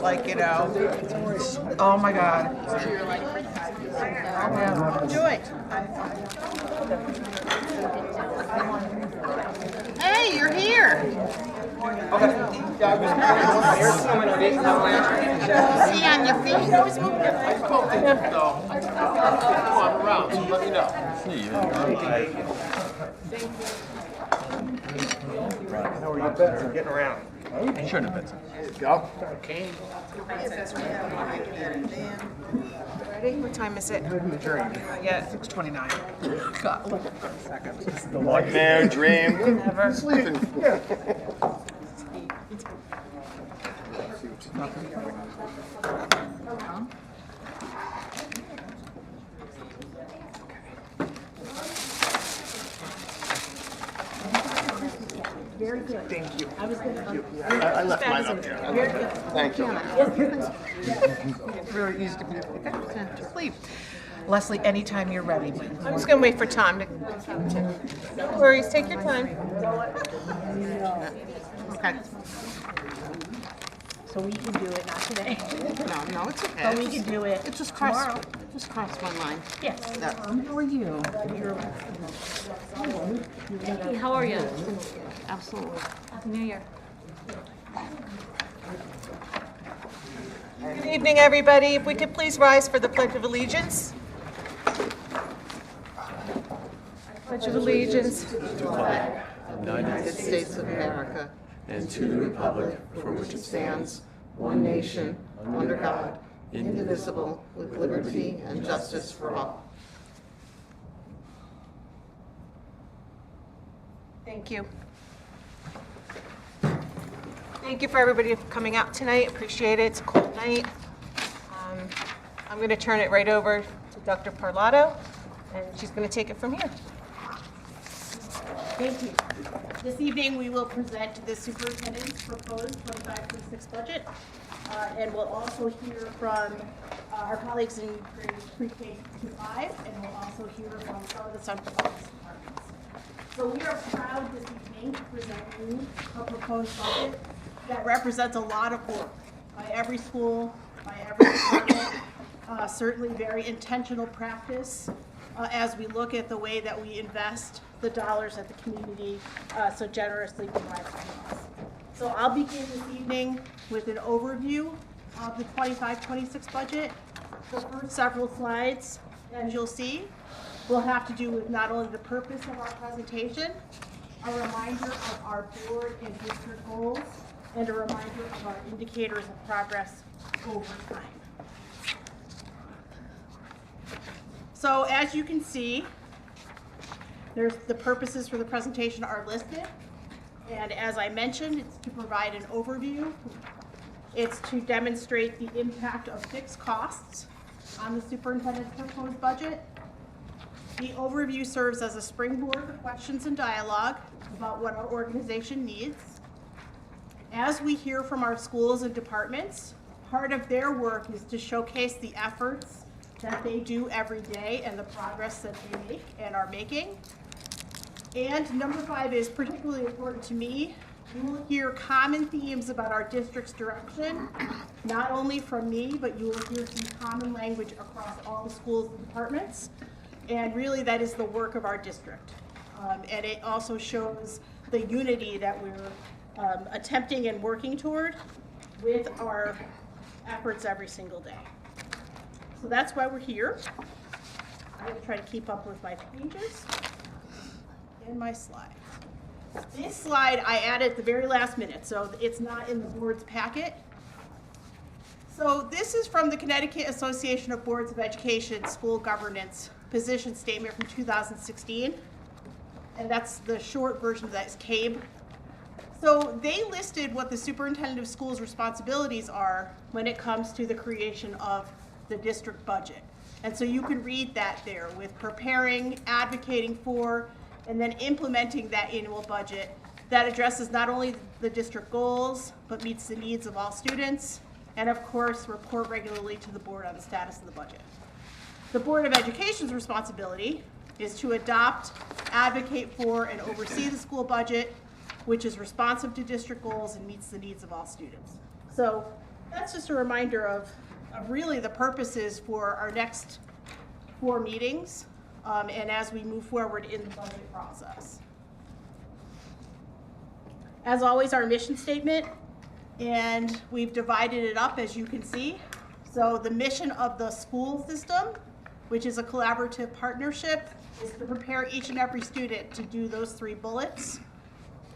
like, you know. Oh my God. Enjoy. Hey, you're here. See on your feet. Come on around, so let me know. How are you, Benson? Getting around. Sure, no, Benson. There you go. Okay. Ready? What time is it? Yeah, 6:29. God, look at a second. Nightmare, dream. Never. Sleeping. Very good. Thank you. I was going to. I left mine up there. Thank you. Very easy to be able to sleep. Leslie, anytime you're ready. I'm just going to wait for Tom to. No worries. Take your time. Okay. So we can do it, not today. No, it's okay. But we can do it It just tomorrow. crossed my mind. Yes. How are you? Hey, how are you? Absolutely. Happy New Year. Good evening, everybody. If we could please rise for the Pledge of Allegiance. Pledge of Allegiance. United States of America, and to the republic for which it stands, one nation, under God, indivisible, with liberty and justice for all. Thank you. Thank you for everybody for coming out tonight. Appreciate it. It's a cold night. I'm going to turn it right over to Dr. Parlato, and she's going to take it from here. Thank you. This evening, we will present the superintendent's proposed 25-26 budget, and we'll also hear from our colleagues in grades pre-K to 5, and we'll also hear from some of the central office departments. So we are proud this evening to present you a proposed budget that represents a lot of work by every school, by every department, certainly very intentional practice as we look at the way that we invest the dollars that the community so generously provides to us. So I'll begin this evening with an overview of the 25-26 budget. The first several slides, as you'll see, will have to do with not only the purpose of our presentation, a reminder of our board and district goals, and a reminder of our indicators of progress over time. So as you can see, there's the purposes for the presentation are listed. And as I mentioned, it's to provide an overview. It's to demonstrate the impact of fixed costs on the superintendent's proposed budget. The overview serves as a springboard for questions and dialogue about what our organization needs. As we hear from our schools and departments, part of their work is to showcase the efforts that they do every day and the progress that they make and are making. And number 5 is particularly important to me. You will hear common themes about our district's direction, not only from me, but you will hear some common language across all the schools and departments. And really that is the work of our district. And it also shows the unity that we're attempting and working toward with our efforts every single day. So that's why we're here. I'm going to try to keep up with my pages and my slides. This slide I added at the very last minute, so it's not in the board's packet. So this is from the Connecticut Association of Boards of Education School Governance position statement from 2016. And that's the short version of that is CABE. So they listed what the superintendent of schools' responsibilities are when it comes to the creation of the district budget. And so you can read that there with preparing, advocating for, and then implementing that annual budget that addresses not only the district goals, but meets the needs of all students, and of course, report regularly to the board on the status of the budget. The Board of Education's responsibility is to adopt, advocate for, and oversee the school budget, which is responsive to district goals and meets the needs of all students. So that's just a reminder of really the purposes for our next 4 meetings, and as we move forward in the budget process. As always, our mission statement, and we've divided it up, as you can see. So the mission of the school system, which is a collaborative partnership, is to prepare each and every student to do those 3 bullets.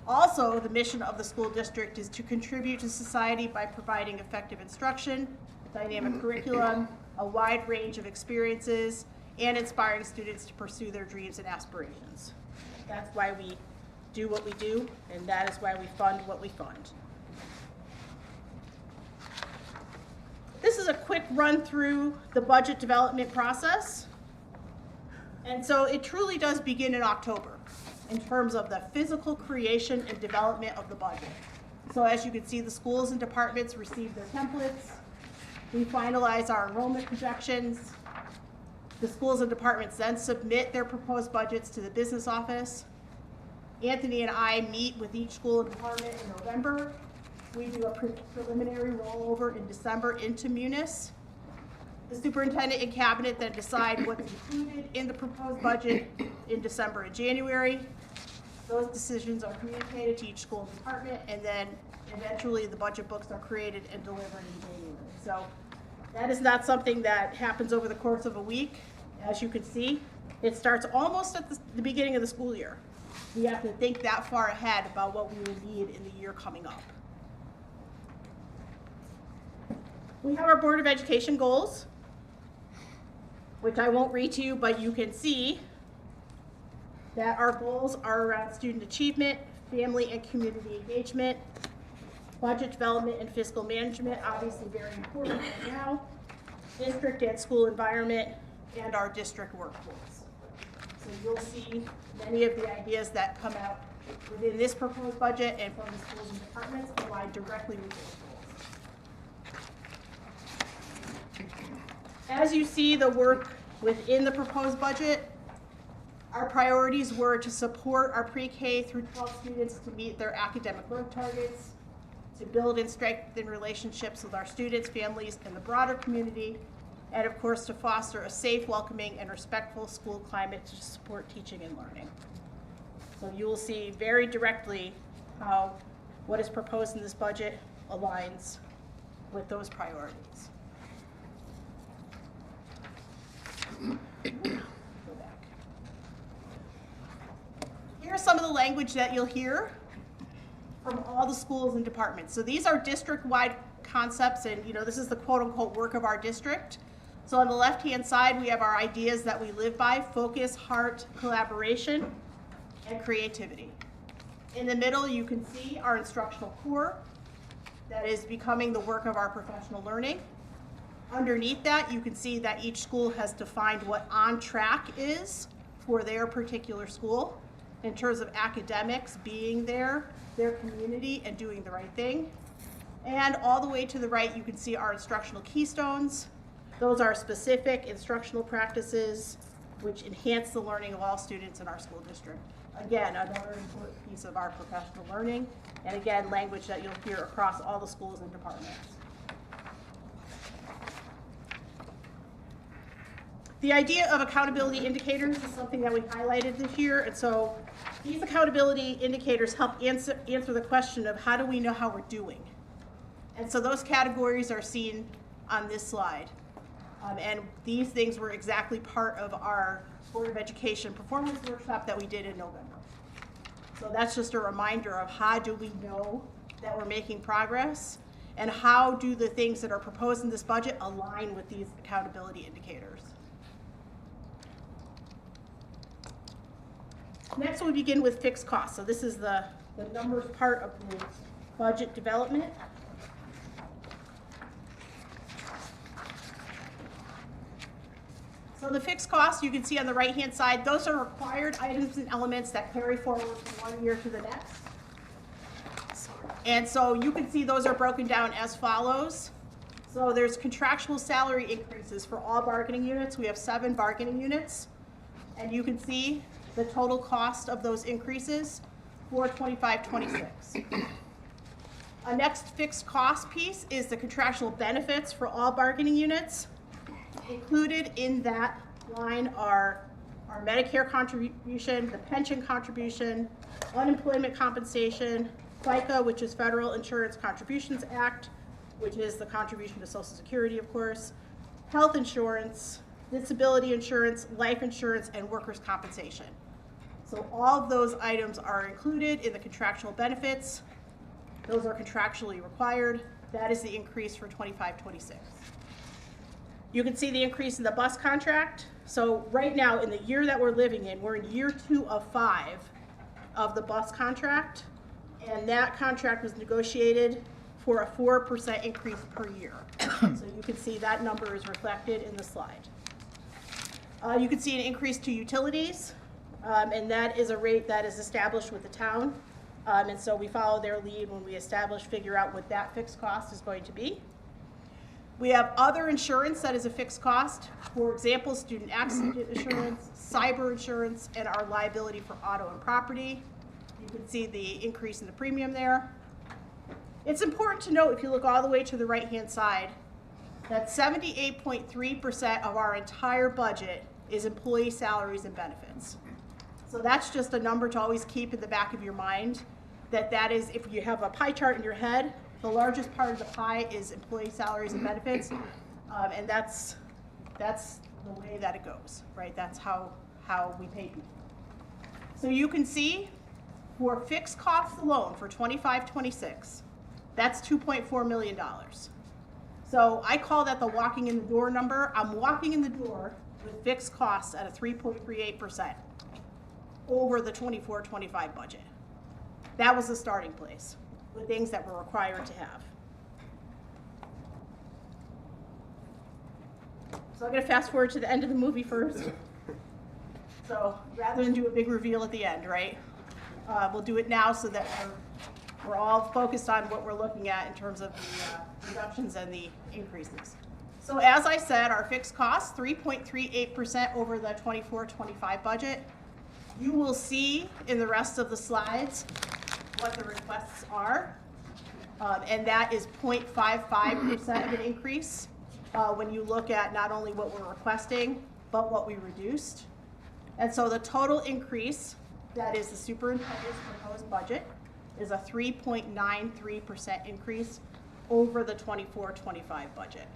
Also, the mission of the school district is to contribute to society by providing effective instruction, dynamic curriculum, a wide range of experiences, and inspiring students to pursue their dreams and aspirations. That's why we do what we do, and that is why we fund what we fund. This is a quick run through the budget development process. And so it truly does begin in October in terms of the physical creation and development of the budget. So as you can see, the schools and departments receive their templates. We finalize our enrollment projections. The schools and departments then submit their proposed budgets to the business office. Anthony and I meet with each school and department in November. We do a preliminary rollover in December into Munis. The superintendent and cabinet then decide what's included in the proposed budget in December and January. Those decisions are communicated to each school and department, and then eventually the budget books are created and delivered in January. So that is not something that happens over the course of a week. As you can see, it starts almost at the beginning of the school year. We have to think that far ahead about what we will need in the year coming up. We have our Board of Education goals, which I won't read to you, but you can see that our goals are around student achievement, family and community engagement, budget development and fiscal management, obviously very important right now, district and school environment, and our district workforce. So you'll see many of the ideas that come out within this proposed budget and from the schools and departments align directly with those goals. As you see the work within the proposed budget, our priorities were to support our pre-K through 12 students to meet their academic work targets, to build and strengthen relationships with our students, families, and the broader community, and of course to foster a safe, welcoming, and respectful school climate to support teaching and learning. So you will see very directly how what is proposed in this budget aligns with those priorities. Go back. Here's some of the language that you'll hear from all the schools and departments. So these are district-wide concepts, and this is the quote-unquote work of our district. So on the left-hand side, we have our ideas that we live by: focus, heart, collaboration, and creativity. In the middle, you can see our instructional core that is becoming the work of our professional learning. Underneath that, you can see that each school has defined what on track is for their particular school in terms of academics, being there, their community, and doing the right thing. And all the way to the right, you can see our instructional keystones. Those are specific instructional practices which enhance the learning of all students in our school district. Again, another important piece of our professional learning, and again, language that you'll hear across all the schools and departments. The idea of accountability indicators is something that we highlighted this year, and so these accountability indicators help answer the question of how do we know how we're doing. And so those categories are seen on this slide. And these things were exactly part of our Board of Education performance workshop that we did in November. So that's just a reminder of how do we know that we're making progress, and how do the things that are proposed in this budget align with these accountability indicators. Next, we begin with fixed costs. So this is the numbers part of the budget development. So the fixed costs, you can see on the right-hand side, those are required items and elements that carry forward from one year to the next. And so you can see those are broken down as follows. So there's contractual salary increases for all bargaining units. We have 7 bargaining units. And you can see the total cost of those increases for 25-26. A next fixed cost piece is the contractual benefits for all bargaining units. Included in that line are our Medicare contribution, the pension contribution, unemployment compensation, FICA, which is Federal Insurance Contributions Act, which is the contribution to Social Security, of course, health insurance, disability insurance, life insurance, and workers' compensation. So all of those items are included in the contractual benefits. Those are contractually required. That is the increase for 25-26. You can see the increase in the bus contract. So right now, in the year that we're living in, we're in year 2 of 5 of the bus contract. And that contract was negotiated for a 4% increase per year. So you can see that number is reflected in the slide. You can see an increase to utilities, and that is a rate that is established with the town. And so we follow their lead when we figure out what that fixed cost is going to be. We have other insurance that is a fixed cost. For example, student accident insurance, cyber insurance, and our liability for auto and property. You can see the increase in the premium there. It's important to note, if you look all the way to the right-hand side, that 78.3% of our entire budget is employee salaries and benefits. So that's just a number to always keep in the back of your mind, that is, if you have a pie chart in your head, the largest part of the pie is employee salaries and benefits, and that's the way that it goes, right? That's how we pay people. So you can see, for fixed costs alone for 25-26, that's $2.4 million. So I call that the walking in the door number. I'm walking in the door with fixed costs at a 3.38% over the 24-25 budget. That was the starting place with things that we're required to have. So I'm going to fast forward to the end of the movie first. So rather than do a big reveal at the end, right? We'll do it now so that we're all focused on what we're looking at in terms of the reductions and the increases. So as I said, our fixed costs, 3.38% over the 24-25 budget. You will see in the rest of the slides what the requests are, and that is 0.55% of an increase when you look at not only what we're requesting, but what we reduced. And so the total increase, that is the superintendent's proposed budget, is a 3.93% increase over the 24-25 budget.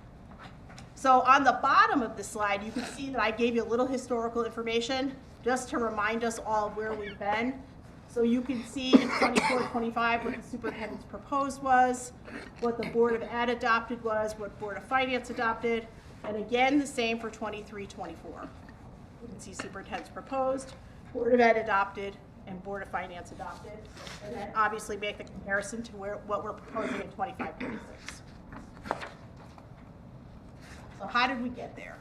So on the bottom of the slide, you can see that I gave you a little historical information just to remind us all of where we've been. So you can see in 24-25 what the superintendent's proposed was, what the Board of Ed adopted was, what Board of Finance adopted, and again the same for 23-24. You can see superintendent's proposed, Board of Ed adopted, and Board of Finance adopted, and then obviously make the comparison to what we're proposing in 25-26. So how did we get there?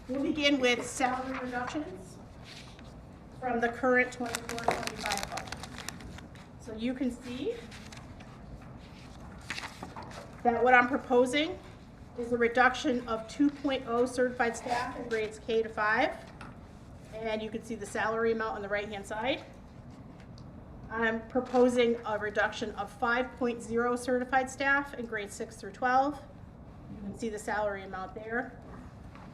We'll begin with salary reductions from the current 24-25 budget. So you can see that what I'm proposing is a reduction of 2.0 certified staff in grades K to 5. And you can see the salary amount on the right-hand side. I'm proposing a reduction of 5.0 certified staff in grades 6 through 12. You can see the salary amount there.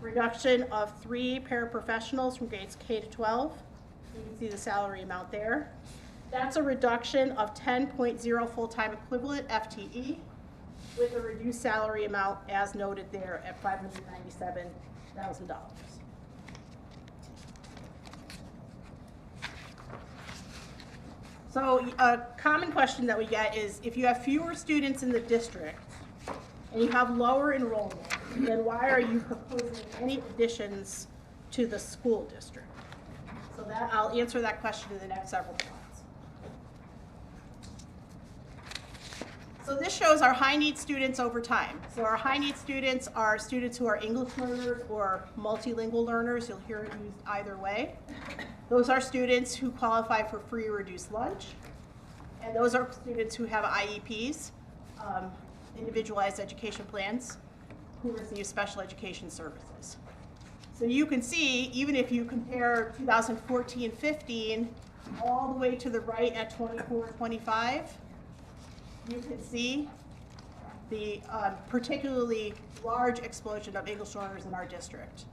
Reduction of 3 paraprofessionals from grades K to 12. You can see the salary amount there. That's a reduction of 10.0 full-time equivalent FTE with a reduced salary amount as noted there at $597,000. So a common question that we get is, if you have fewer students in the district and you have lower enrollment, then why are you proposing any additions to the school district? So that I'll answer that question in the next several slides. So this shows our high need students over time. So our high need students are students who are English learners or multilingual learners. You'll hear it used either way. Those are students who qualify for free or reduced lunch. And those are students who have IEPs, individualized education plans, who receive special education services. So you can see, even if you compare 2014-15 all the way to the right at 24-25, you can see the particularly large explosion of English learners in our district.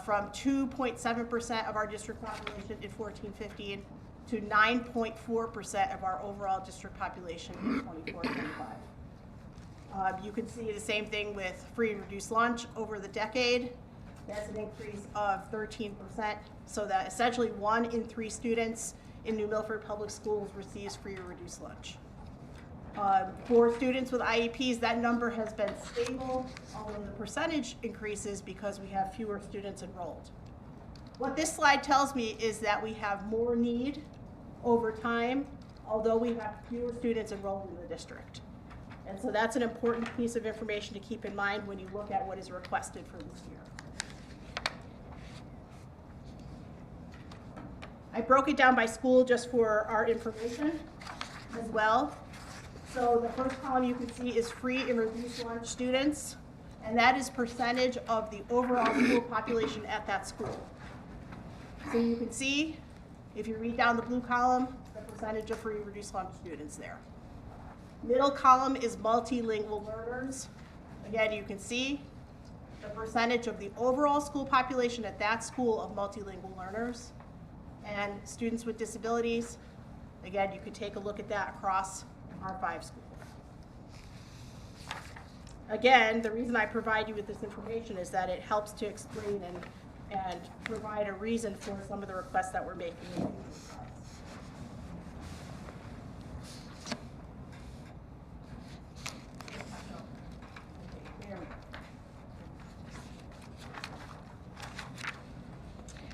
From 2.7% of our district population in 14-15 to 9.4% of our overall district population in 24-25. You can see the same thing with free and reduced lunch over the decade. That's an increase of 13%, so that essentially 1 in 3 students in New Milford Public Schools receives free or reduced lunch. For students with IEPs, that number has been stable, although the percentage increases because we have fewer students enrolled. What this slide tells me is that we have more need over time, although we have fewer students enrolled in the district. And so that's an important piece of information to keep in mind when you look at what is requested for this year. I broke it down by school just for our information as well. So the first column you can see is free and reduced lunch students, and that is percentage of the overall school population at that school. So you can see, if you read down the blue column, the percentage of free and reduced lunch students there. Middle column is multilingual learners. Again, you can see the percentage of the overall school population at that school of multilingual learners. And students with disabilities, again, you could take a look at that across our 5 schools. Again, the reason I provide you with this information is that it helps to explain and provide a reason for some of the requests that we're making in these slides.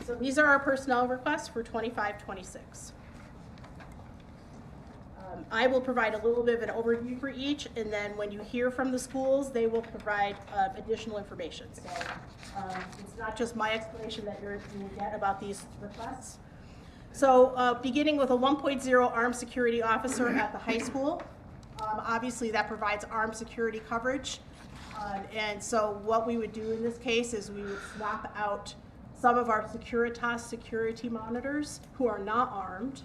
So these are our personnel requests for 25-26. I will provide a little bit of an overview for each, and then when you hear from the schools, they will provide additional information. So it's not just my explanation that you will get about these requests. So beginning with a 1.0 armed security officer at the high school, obviously that provides armed security coverage. And so what we would do in this case is we would swap out some of our Securitas security monitors who are not armed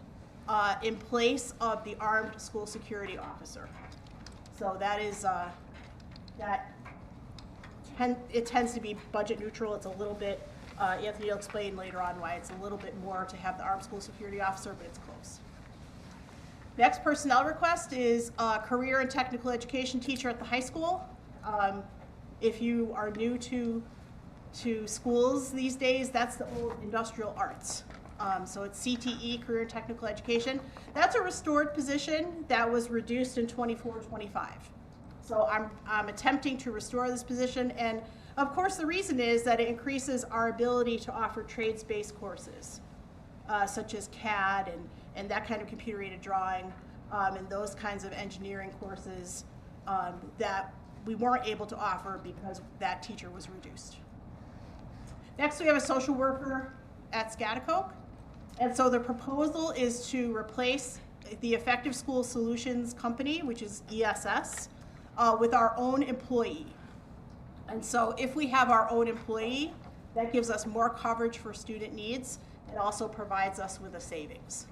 in place of the armed school security officer. So that is, it tends to be budget neutral. It's a little bit, Anthony will explain later on why it's a little bit more to have the armed school security officer, but it's close. Next personnel request is a career and technical education teacher at the high school. If you are new to schools these days, that's the old industrial arts. So it's CTE, Career and Technical Education. That's a restored position that was reduced in 24-25. So I'm attempting to restore this position, and of course the reason is that it increases our ability to offer trades-based courses, such as CAD and that kind of computer-aided drawing, and those kinds of engineering courses that we weren't able to offer because that teacher was reduced. Next, we have a social worker at Schaghticoke. And so the proposal is to replace the Effective School Solutions Company, which is ESS, with our own employee. And so if we have our own employee, that gives us more coverage for student needs and also provides us with a savings.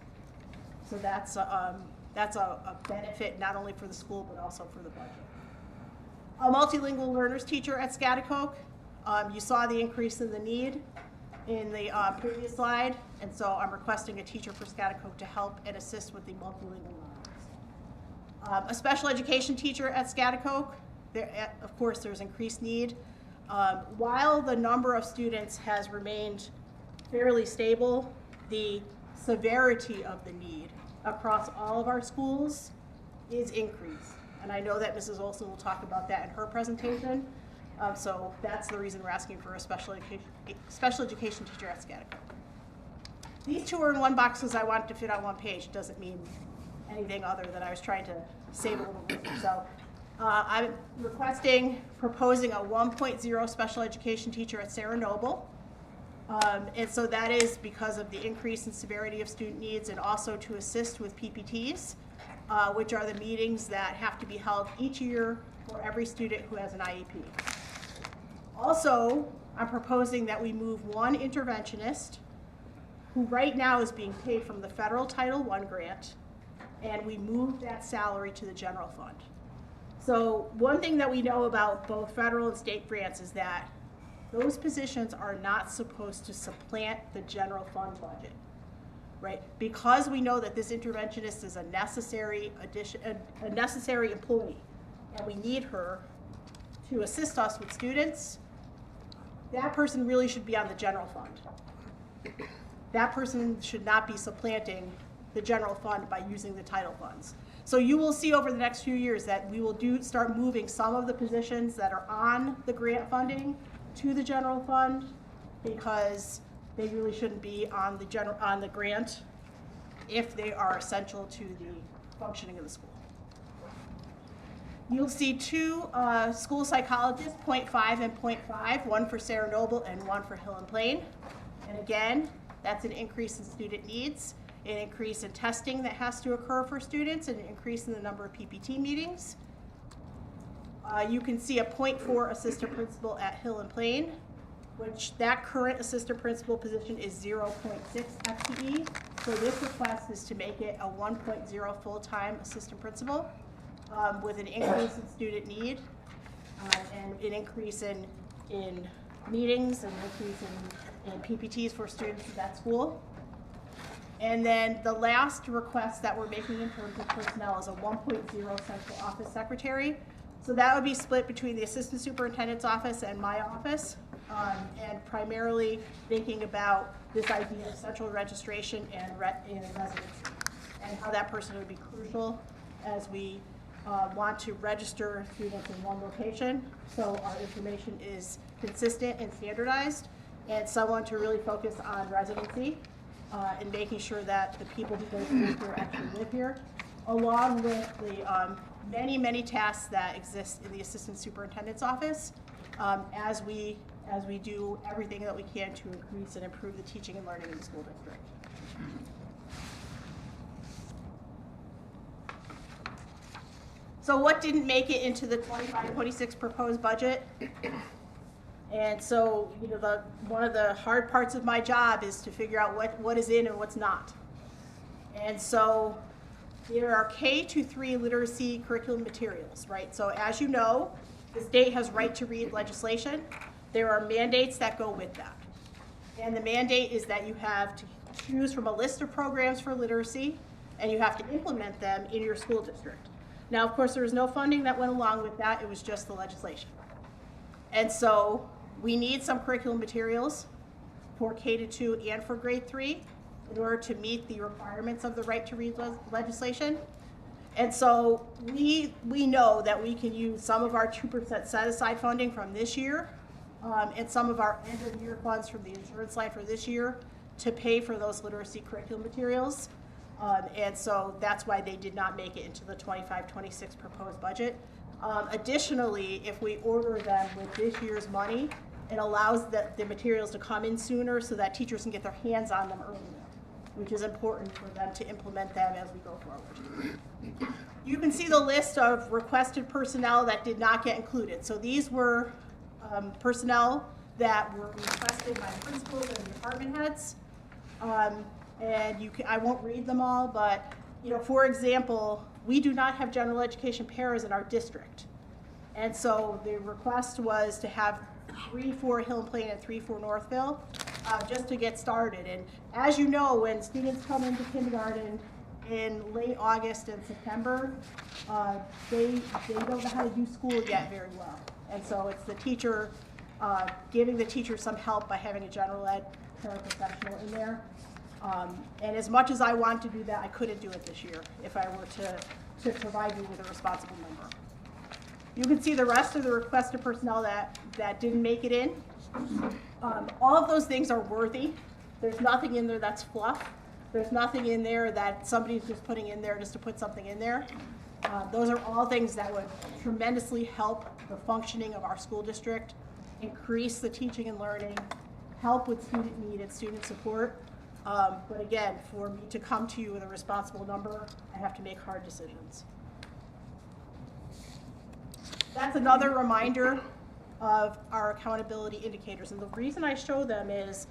So that's a benefit not only for the school but also for the budget. A multilingual learners teacher at Schaghticoke. You saw the increase in the need in the previous slide, and so I'm requesting a teacher for Schaghticoke to help and assist with the multilingual learners. A special education teacher at Schaghticoke. Of course, there's increased need. While the number of students has remained fairly stable, the severity of the need across all of our schools is increased. And I know that Mrs. Olson will talk about that in her presentation. So that's the reason we're asking for a special education teacher at Schaghticoke. These two are in one box because I wanted to fit on one page. It doesn't mean anything other than I was trying to save a little bit. So I'm proposing a 1.0 special education teacher at Sarah Noble. And so that is because of the increase in severity of student needs and also to assist with PPTs, which are the meetings that have to be held each year for every student who has an IEP. Also, I'm proposing that we move one interventionist who right now is being paid from the federal Title I grant, and we moved that salary to the general fund. So one thing that we know about both federal and state grants is that those positions are not supposed to supplant the general fund budget, right? Because we know that this interventionist is a necessary addition, a necessary employee, and we need her to assist us with students, that person really should be on the general fund. That person should not be supplanting the general fund by using the title funds. So you will see over the next few years that we will start moving some of the positions that are on the grant funding to the general fund, because they really shouldn't be on the grant if they are essential to the functioning of the school. You'll see two school psychologists, 0.5 and 0.5, one for Sarah Noble and one for Hill and Plain. And again, that's an increase in student needs, an increase in testing that has to occur for students, and an increase in the number of PPT meetings. You can see a 0.4 assistant principal at Hill and Plain, which that current assistant principal position is 0.6 FTE. So this request is to make it a 1.0 full-time assistant principal with an increase in student need and an increase in meetings and an increase in PPTs for students at that school. And then the last request that we're making in terms of personnel is a 1.0 central office secretary. So that would be split between the assistant superintendent's office and my office, and primarily thinking about this idea of central registration and residency, and how that person would be crucial as we want to register students in one location, so our information is consistent and standardized, and someone to really focus on residency and making sure that the people who go to school here actually live here, along with the many tasks that exist in the assistant superintendent's office as we do everything that we can to increase and improve the teaching and learning in the school district. So what didn't make it into the 25-26 proposed budget? And so, you know, one of the hard parts of my job is to figure out what is in and what's not. And so there are K-3 literacy curriculum materials, right? So as you know, the state has right to read legislation. There are mandates that go with that. And the mandate is that you have to choose from a list of programs for literacy, and you have to implement them in your school district. Now, of course, there was no funding that went along with that. It was just the legislation. And so we need some curriculum materials for K-2 and for grade 3 in order to meet the requirements of the right to read legislation. And so we know that we can use some of our 2% set aside funding from this year and some of our end of year funds from the insurance line for this year to pay for those literacy curriculum materials. And so that's why they did not make it into the 25-26 proposed budget. Additionally, if we order them with this year's money, it allows the materials to come in sooner so that teachers can get their hands on them earlier, which is important for them to implement them as we go forward. You can see the list of requested personnel that did not get included. So these were personnel that were requested by principals and department heads. And I won't read them all, but you know, for example, we do not have general education paras in our district. And so the request was to have 3 for Hill and Plain and 3 for Northville, just to get started. And as you know, when students come into kindergarten in late August and September, they don't know how to do school yet very well. And so it's the teacher, giving the teacher some help by having a general ed paraprofessional in there. And as much as I want to do that, I couldn't do it this year if I were to provide you with a responsible number. You can see the rest of the requested personnel that didn't make it in. All of those things are worthy. There's nothing in there that's fluff. There's nothing in there that somebody's just putting in there just to put something in there. Those are all things that would tremendously help the functioning of our school district, increase the teaching and learning, help with student need and student support. But again, for me to come to you with a responsible number, I have to make hard decisions. That's another reminder of our accountability indicators. And the reason I show them is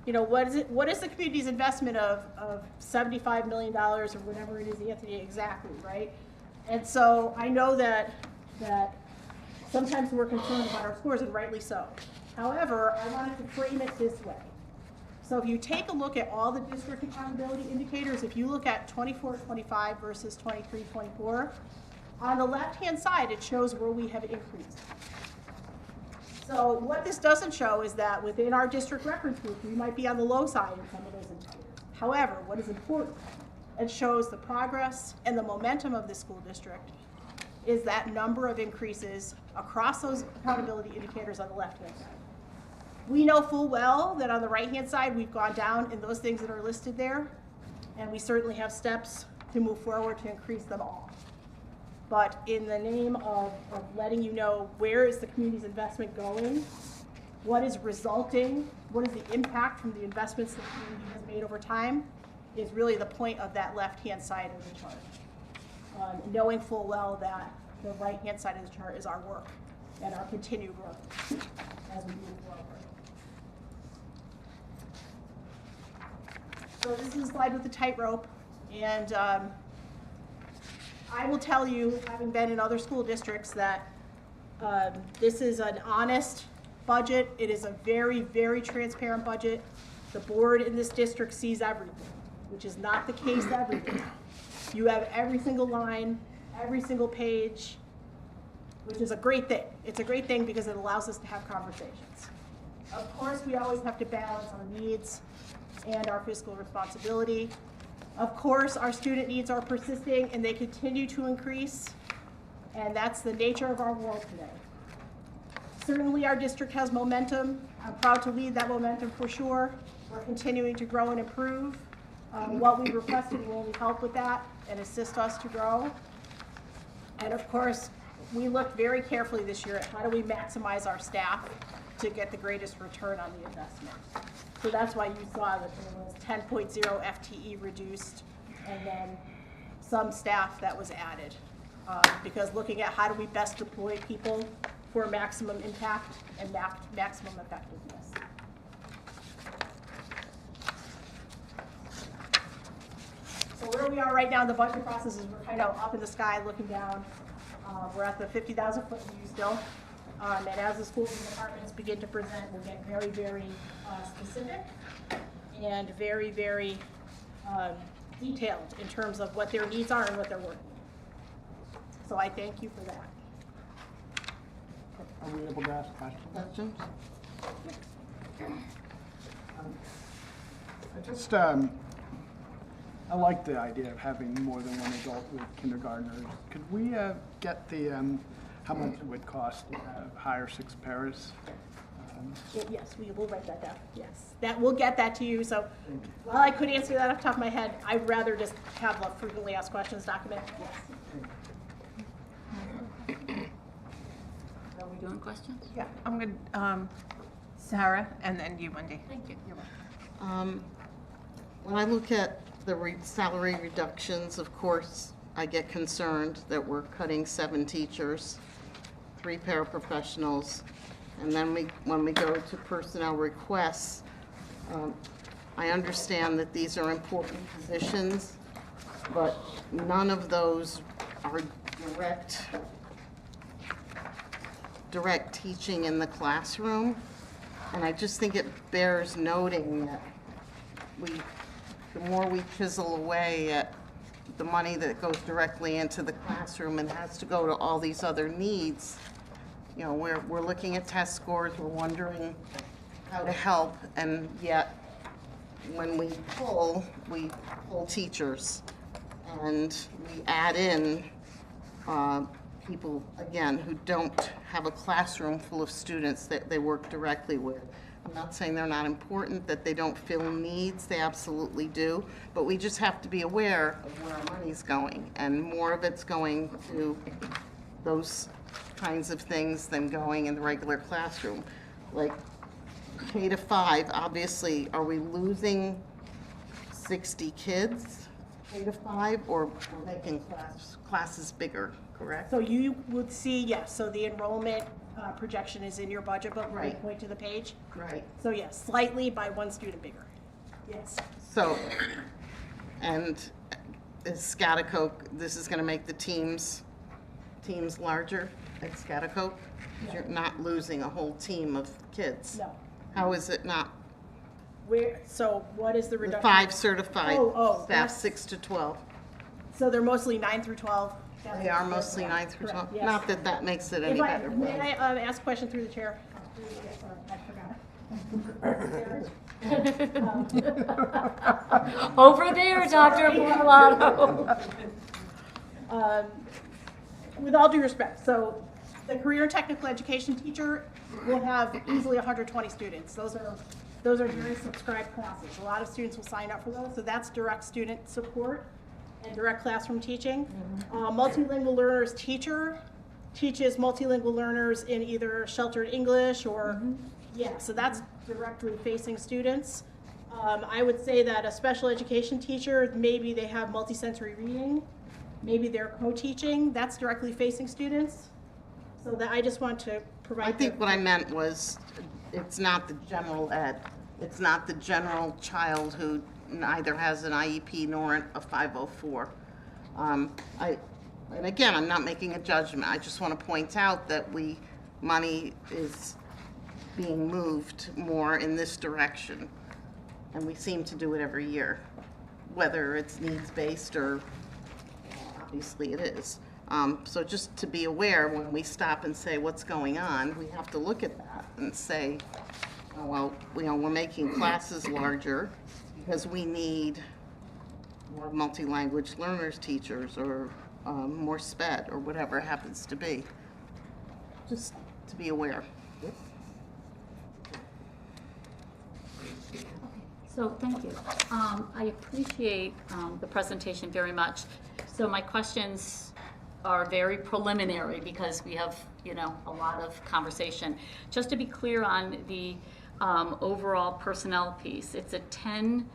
what is the community's investment of $75 million or whatever it is, Anthony, exactly, right? And so I know that sometimes we're concerned about our scores, and rightly so. However, I wanted to frame it this way. So if you take a look at all the district accountability indicators, if you look at 24-25 versus 23-24, on the left-hand side, it shows where we have increased. So what this doesn't show is that within our district reference group, we might be on the low side in some of those indicators. However, what is important, it shows the progress and the momentum of the school district is that number of increases across those accountability indicators on the left-hand side. We know full well that on the right-hand side, we've gone down in those things that are listed there, and we certainly have steps to move forward to increase them all. But in the name of letting you know where is the community's investment going, what is resulting, what is the impact from the investments that the community has made over time, is really the point of that left-hand side of the chart. Knowing full well that the right-hand side of the chart is our work and our continued work as we move forward. So this is a slide with the tightrope, and I will tell you, having been in other school districts, that this is an honest budget. It is a very, very transparent budget. The board in this district sees everything, which is not the case everywhere. You have every single line, every single page, which is a great thing. It's a great thing because it allows us to have conversations. Of course, we always have to balance our needs and our fiscal responsibility. Of course, our student needs are persisting and they continue to increase, and that's the nature of our world today. Certainly, our district has momentum. I'm proud to lead that momentum for sure. We're continuing to grow and improve. What we requested will only help with that and assist us to grow. And of course, we looked very carefully this year at how do we maximize our staff to get the greatest return on the investment. So that's why you saw that there was 10.0 FTE reduced and then some staff that was added. Because looking at how do we best deploy people for maximum impact and maximum effectiveness. So where we are right now in the budget process is we're kind of up in the sky looking down. We're at the 50,000 foot view still. And as the schools and departments begin to present, we'll get very, very specific and very, very detailed in terms of what their needs are and what they're working on. So I thank you for that. Are we able to ask questions? Questions? I like the idea of having more than one adult with kindergartners. Could we get the, how much it would cost to hire 6 paras? Yes, we will write that down, yes. We'll get that to you, so while I could answer that off the top of my head, I'd rather just have a frequently asked questions document, yes. Are we doing questions? Yeah, I'm good. Sarah, and then you, Wendy. Thank you. You're welcome. When I look at the salary reductions, of course, I get concerned that we're cutting 7 teachers, 3 paraprofessionals, and then when we go to personnel requests, I understand that these are important positions, but none of those are direct teaching in the classroom. And I just think it bears noting that the more we chisel away at the money that goes directly into the classroom and has to go to all these other needs, you know, we're looking at test scores, we're wondering how to help, and yet when we pull teachers and we add in people, again, who don't have a classroom full of students that they work directly with. I'm not saying they're not important, that they don't fill needs, they absolutely do, but we just have to be aware of where our money's going, and more of it's going to those kinds of things than going in the regular classroom. Like K to 5, obviously, are we losing 60 kids K-5, or we're making classes bigger, correct? So you would see, yes, so the enrollment projection is in your budget book, when you Right. point to the page. Right. So yes, slightly by one student bigger. Yes. So, and is Scotticoke, this is gonna make the teams larger at Scotticoke? You're not losing a whole team of kids. No. How is it not? Where, so what is the The reduction? 5 certified Oh, staff, that's- 6 to 12. So they're mostly 9 through 12? They are mostly 9 through Correct, 12. yes. Not that that makes it any If I, better. may I ask a question through the chair? I forgot. Over there, Dr. Portolato. With all due respect, so the career and technical education teacher will have easily 120 students. Those are very subscribed classes. A lot of students will sign up for those, so that's direct student support and direct classroom teaching. Multilingual learners teacher teaches multilingual learners in either sheltered English or, yeah, so that's directly facing students. I would say that a special education teacher, maybe they have multisensory reading, maybe they're co-teaching, that's directly facing students. So that, I just want to provide. I think what I meant was, it's not the general ed. It's not the general child who neither has an IEP nor a 504. And again, I'm not making a judgment. I just want to point out that money is being moved more in this direction. And we seem to do it every year, whether it's needs-based or obviously it is. So just to be aware, when we stop and say what's going on, we have to look at that and say, oh, well, we're making classes larger because we need more multi-language learners teachers or more SPED or whatever it happens to be. Just to be aware. So, thank you. I appreciate the presentation very much. So my questions are very preliminary because we have, a lot of conversation. Just to be clear on the overall personnel piece, it's a 10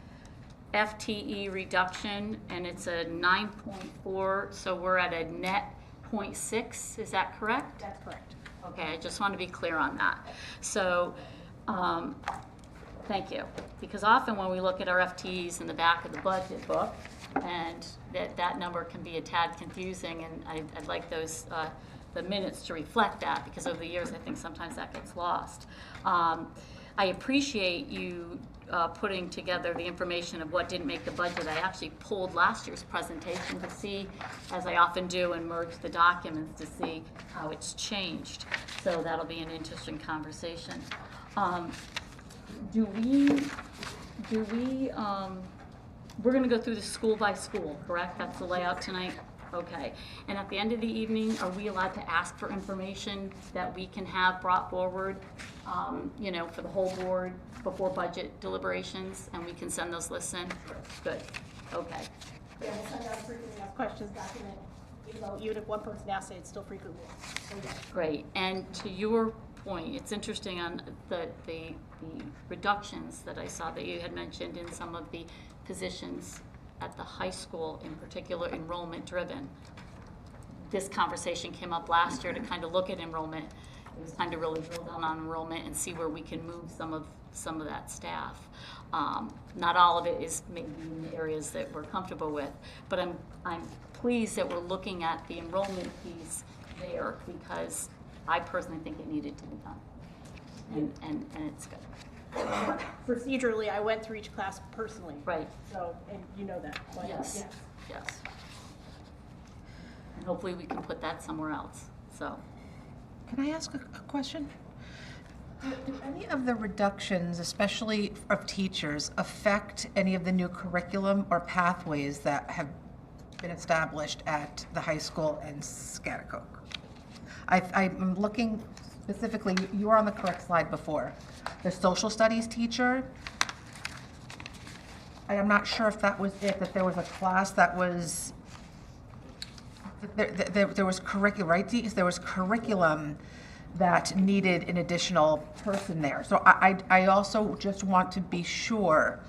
FTE reduction and it's a 9.4, so we're at a net 0.6, is that correct? That's correct. Okay, I just want to be clear on that. So, thank you. Because often when we look at our FTEs in the back of the budget book, and that number can be a tad confusing, and I'd like those, the minutes to reflect that, because over the years, I think sometimes that gets lost. I appreciate you putting together the information of what didn't make the budget. I actually pulled last year's presentation to see, as I often do, and merge the documents to see how it's changed. So that'll be an interesting conversation. We're gonna go through the school by school, correct? That's the layout tonight? Okay. And at the end of the evening, are we allowed to ask for information that we can have brought forward, for the whole board before budget deliberations, and we can send those lists in? Good, okay. Yeah, we'll send out a frequently asked questions document, even if one person asks it, it's still frequently asked. So, yeah. Great, and to your point, it's interesting on the reductions that I saw that you had mentioned in some of the positions at the high school, in particular enrollment driven. This conversation came up last year to kind of look at enrollment. It was time to really drill down on enrollment and see where we can move some of that staff. Not all of it is maybe in the areas that we're comfortable with, but I'm pleased that we're looking at the enrollment piece there, because I personally think it needed to be done, and it's good. Procedurally, I went through each class personally. Right. So, and you know that. But Yes. And hopefully we can put that somewhere else, so. Can I ask a question? Do any of the reductions, especially of teachers, affect any of the new curriculum or pathways that have been established at the high school and Scotticoke? I'm looking specifically, you were on the correct slide before. The social studies teacher, I'm not sure if that was it, that there was a class that was, there was curriculum, right? There was curriculum that needed an additional person there. So I also just want to be sure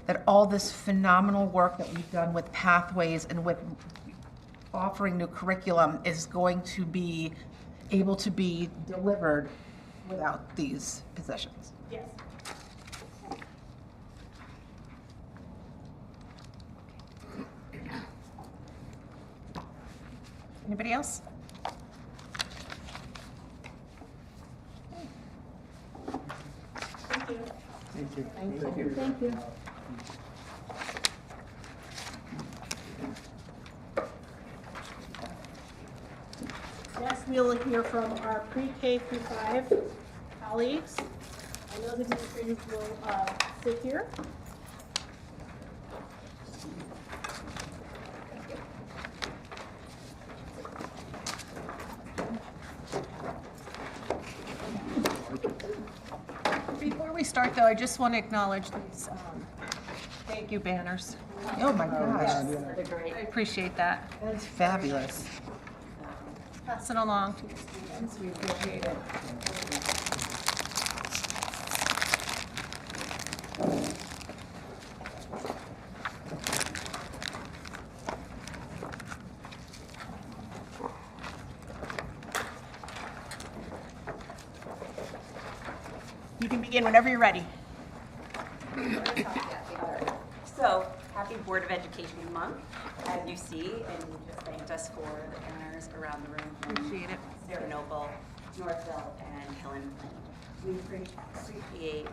that all this phenomenal work that we've done with pathways and with offering new curriculum is going to be able to be delivered without these positions. Yes. Anybody else? Thank you. Thank you. Thank you. Next, we'll hear from our pre-K through 5 colleagues. And those administrators will sit here. Before we start, though, I just want to acknowledge these thank you banners. Oh my gosh, I appreciate that. that's fabulous. Pass it along to the students. We appreciate it. You can begin whenever you're ready. So, happy Board of Education Month, as you see, and you just thanked us for the banners around the room. Appreciate it. Sarah Noble, Northville, and Helen Plain. We appreciate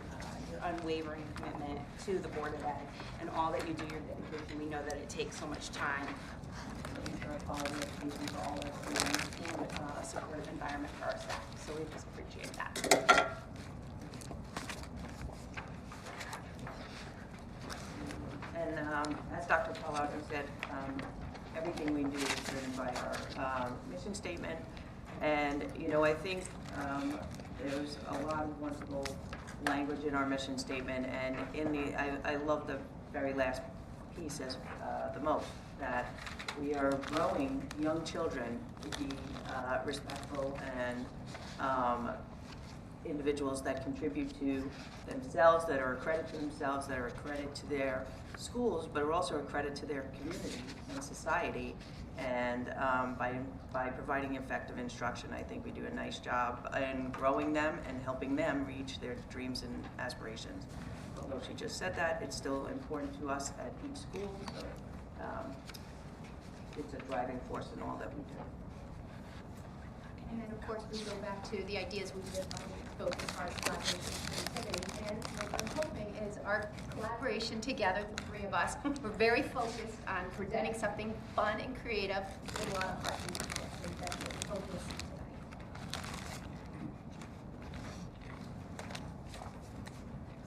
your unwavering commitment to the Board of Ed and all that you do, your dedication. We know that it takes so much time to ensure quality education for all our students and a supportive environment for our staff. So we just appreciate that. And as Dr. Paulauder said, everything we do is driven by our mission statement. And, you know, I think there's a lot of wonderful language in our mission statement. And I love the very last pieces the most, that we are growing young children to be respectful and individuals that contribute to themselves, that are a credit to themselves, that are a credit to their schools, but are also a credit to their community and society. And by providing effective instruction, I think we do a nice job in growing them and helping them reach their dreams and aspirations. Although she just said that, it's still important to us at each school. So it's a driving force in all that we do. And then, of course, we go back to the ideas we live on, both as far as collaboration and creativity. And what I'm hoping is our collaboration together, the three of us, we're very focused on presenting something fun and creative with a lot of heart and soul. I think that's what we're focused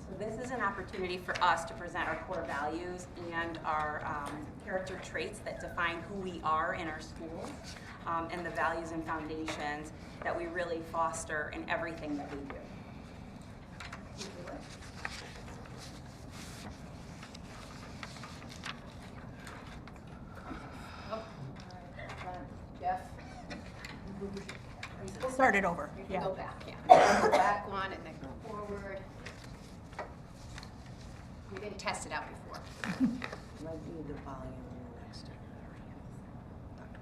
So tonight. this is an opportunity for us to present our core values and our character traits that define who we are in our schools, and the values and foundations that we really foster in everything that we do. Jeff? We'll start it over. You Yeah. can go back, yeah. Go back one and then go forward. We didn't test it out before. Might need the volume next to Dr.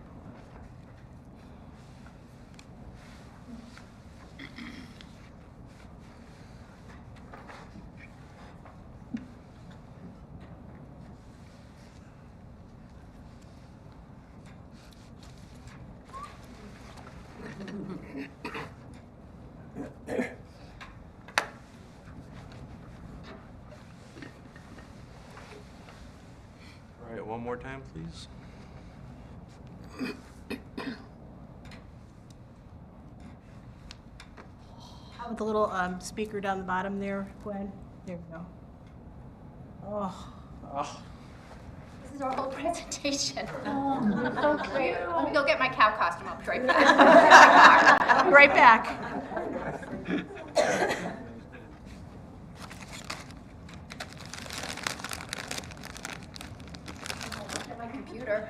All right, one more time, please. How about the little speaker down the bottom there, Gwen? There we go. Oh. This is our whole presentation. Oh, great. Let me go get my cow costume. I'll be right back. I'll be right back. Look at my computer.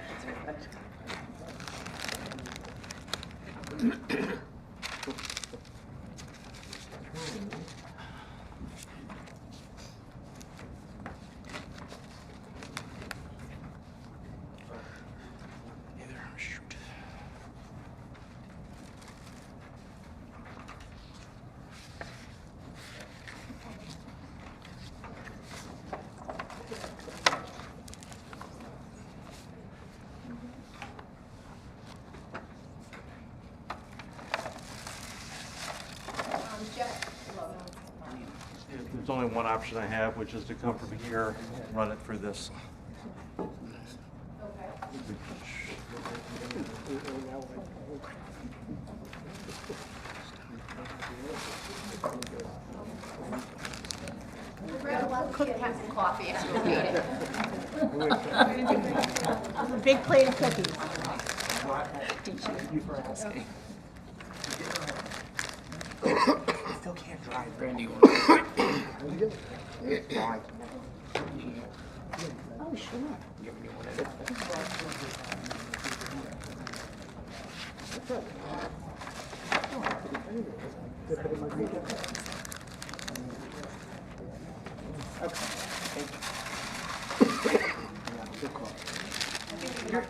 only one option I have, which is to come from here and run it through this. Cook have some coffee as we read it. A big plate of cookies. Still can't drive. Brandy. Oh, sure. Giving you one of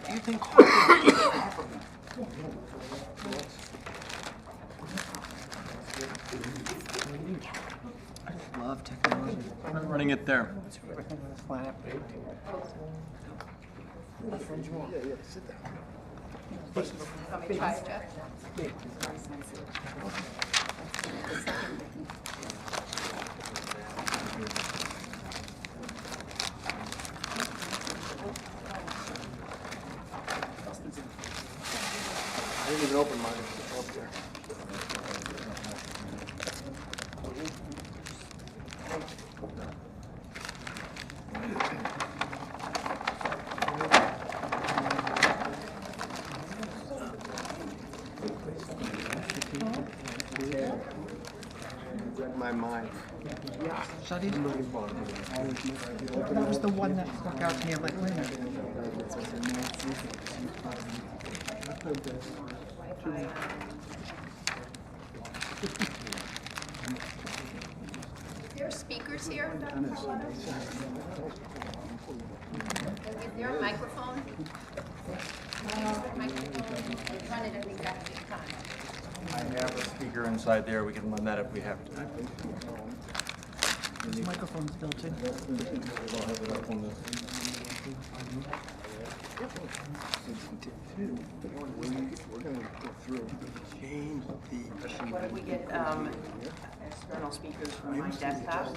You think Love technology. I'm running it there. Planet. Want me to try it, Jeff? I didn't even open mine. It's up there. Read my mind. Shut it. That was the one that stuck out to me. I'm like, wait a minute. There are speakers here? Is there a microphone? Run it at the exact same time. I have a speaker inside there. We can run that if we have to. This microphone's built in. We're gonna go through. Change the. What if we get external speakers from my desktop?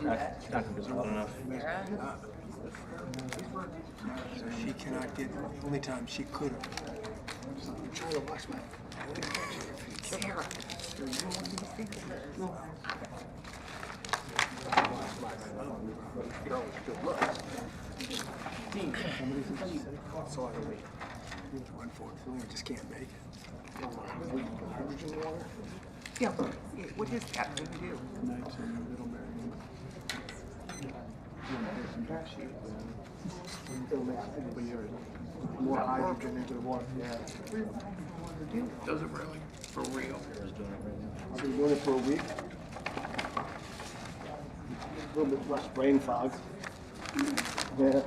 That's not going to be loud enough. She cannot get, the only time she could have. I'm trying to wash my. Sarah. Sorry. One for it, so we just can't make it. Hydrogen water? Yeah, what is that thing to do? More hydrogen into the water. Yeah. Does it really? For real? I've been doing it for a week. A little bit less brain fog. Yeah.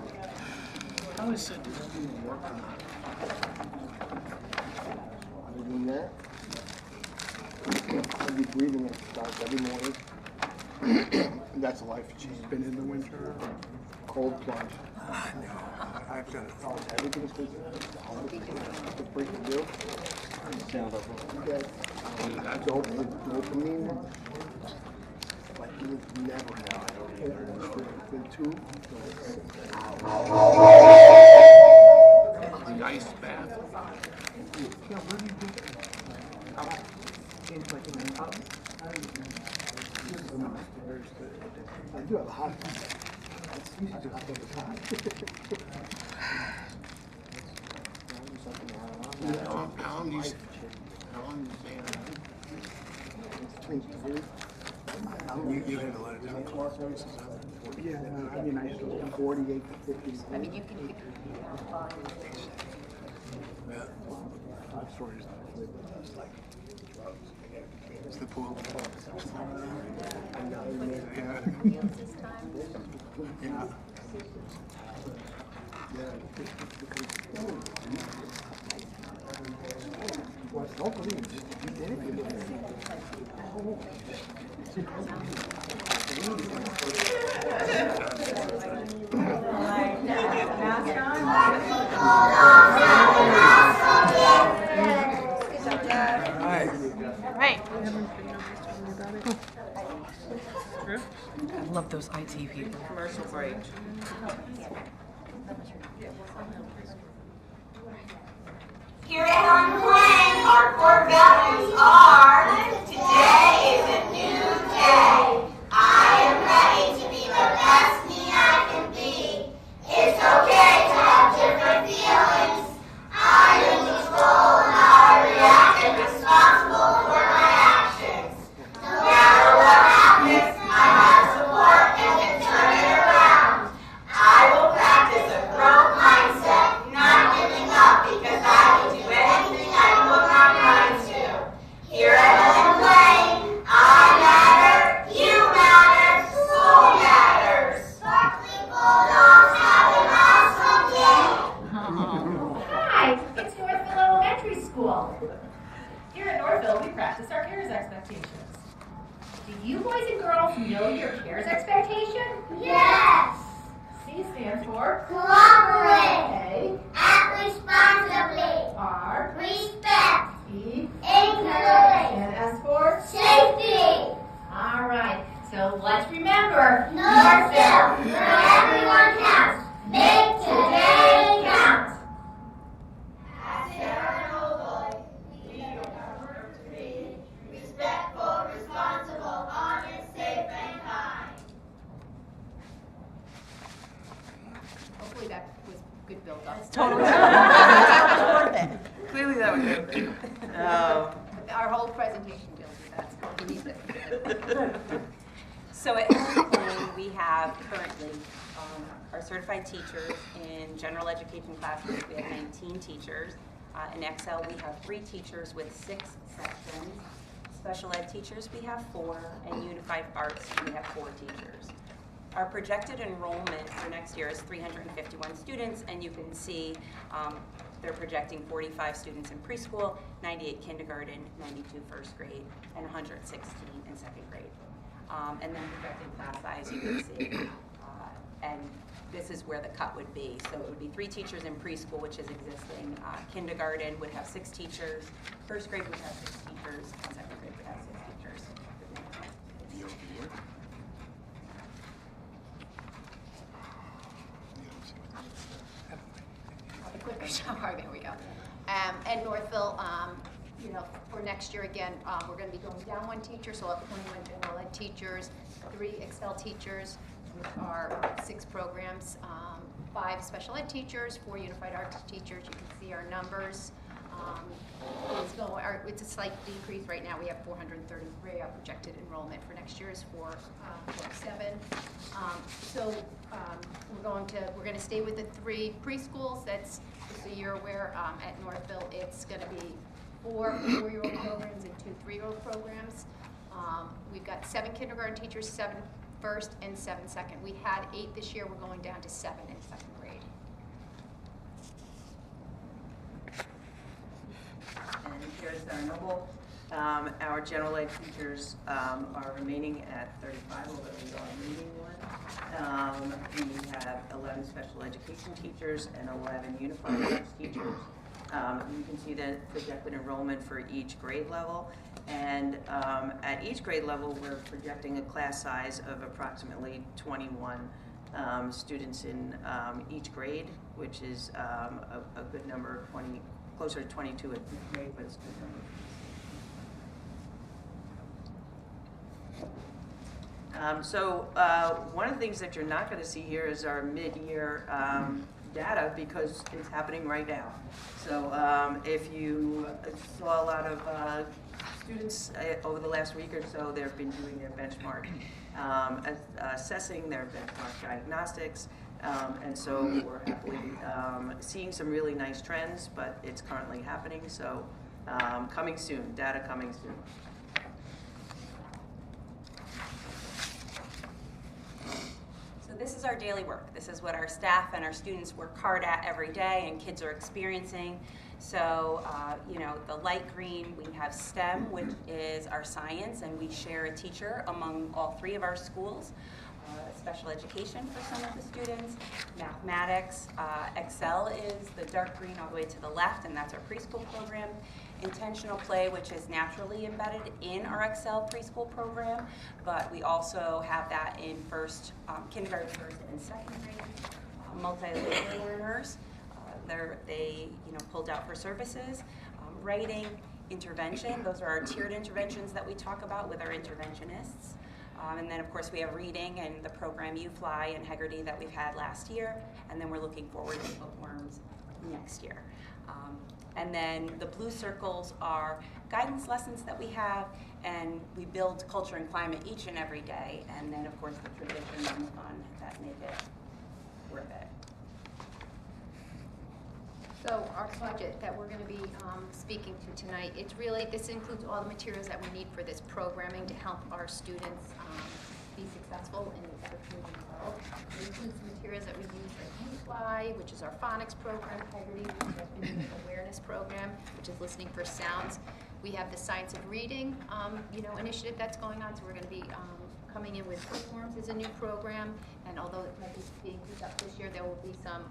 How is it working? I've been doing that. I'll be breathing exercise every morning. That's a life change. Been in the winter. Cold plunge. No, I've done it. Everything's good. The freak to do. Okay. Dopamine. Like you would never have. The two. Nice bath. Yeah, where do you do that? I do have a hot tub. It's easy to hot tub with hot. How long do you stay? You had a lot of different courses. Yeah, I mean, I used to 48 to 50. I mean, you can pick. Yeah. 5 stories. It's like drugs. It's the pool. Yeah. This time. Yeah. Well, don't believe it. You did it. Right. I love those IT people. Commercial break. Here at Home Plain, our core values are, today is a new day. I am ready to be the best me I can be. It's okay to have different feelings. I'm in control and I react and responsible for my actions. No matter what happens, I have support and can turn it around. I will practice a growth mindset, not giving up because I will do anything I put my mind to. Here at Home Plain, I matter, you matter, school matters. Sparkly Bulldogs have an awesome day. Hi, it's Northville Elementary School. Here at Northville, we practice our CARES expectations. Do you boys and girls know your CARES expectation? Yes! C stands for Cooperate. A, Act responsibly. R, Respect. E, Include. and S for Safety. All right, so let's remember. Northville, where everyone counts. Make today count. At Sarah Noble, we are free, respectful, responsible, honest, safe, and kind. Hopefully that was good build-up. Totally. Clearly that was good. Our whole presentation deals with that, so we need it. So at Home Plain, we have currently our certified teachers in general education classes. We have 19 teachers. In Excel, we have 3 teachers with 6 sections. Special ed teachers, we have 4, and unified arts, we have 4 teachers. Our projected enrollment for next year is 351 students, and you can see they're projecting 45 students in preschool, 98 kindergarten, 92 first grade, and 116 in second grade. And then projected class size, you can see. And this is where the cut would be. So it would be 3 teachers in preschool, which is existing. Kindergarten would have 6 teachers. First grade would have 6 teachers. And second grade would have 6 teachers. A quicker shower, there we go. And Northville, for next year, again, we're going to be going down 1 teacher, so we'll have 21 general ed teachers, 3 Excel teachers, which are 6 programs, 5 special ed teachers, 4 unified arts teachers. You can see our numbers. It's a slight decrease. Right now we have 433. Our projected enrollment for next year is 447. We're going to stay with the 3 preschools. That's just so you're aware. At Northville, it's going to be 4 4-year-old programs and 2 3-year-old programs. We've got 7 kindergarten teachers, 7 first and 7 second. We had 8 this year. We're going down to 7 in second grade. And here's our Noble. Our general ed teachers are remaining at 35, although we are needing 1. We have 11 special education teachers and 11 unified arts teachers. You can see the projected enrollment for each grade level. And at each grade level, we're projecting a class size of approximately 21 students in each grade, which is a good number, closer to 22 at each grade, but it's a good number. One of the things that you're not going to see here is our mid-year data, because it's happening right now. So if you saw a lot of students over the last week or so, they've been doing their benchmark assessing, their benchmark diagnostics, and so we're happily seeing some really nice trends, but it's currently happening, so coming soon, data coming soon. This is our daily work. This is what our staff and our students work hard at every day and kids are experiencing. So, the light green, we have STEM, which is our science, and we share a teacher among all 3 of our schools. Special education for some of the students, mathematics, Excel is the dark green all the way to the left, and that's our preschool program. intentional play, which is naturally embedded in our Excel preschool program, but we also have that in kindergarten, first, and second grade. Multilingual learners, they pulled out for services. Writing, intervention, those are our tiered interventions that we talk about with our interventionists. And then, of course, we have reading and the program You Fly and Hegarty that we've had last year, and then we're looking forward to Bookworms next year. And then the blue circles are guidance lessons that we have, and we build culture and climate each and every day, and then, of course, the traditions and the fun that make it worth it. So our budget that we're going to be speaking to tonight, this includes all the materials that we need for this programming to help our students be successful in the ever-changing world. It includes the materials that we use for Fly, which is our phonics program, Hegarty, which has been an awareness program, which is listening for sounds. We have the Science of Reading, initiative that's going on, so we're going to be coming in with Bookworms as a new program, and although it might be being picked up this year, there will be some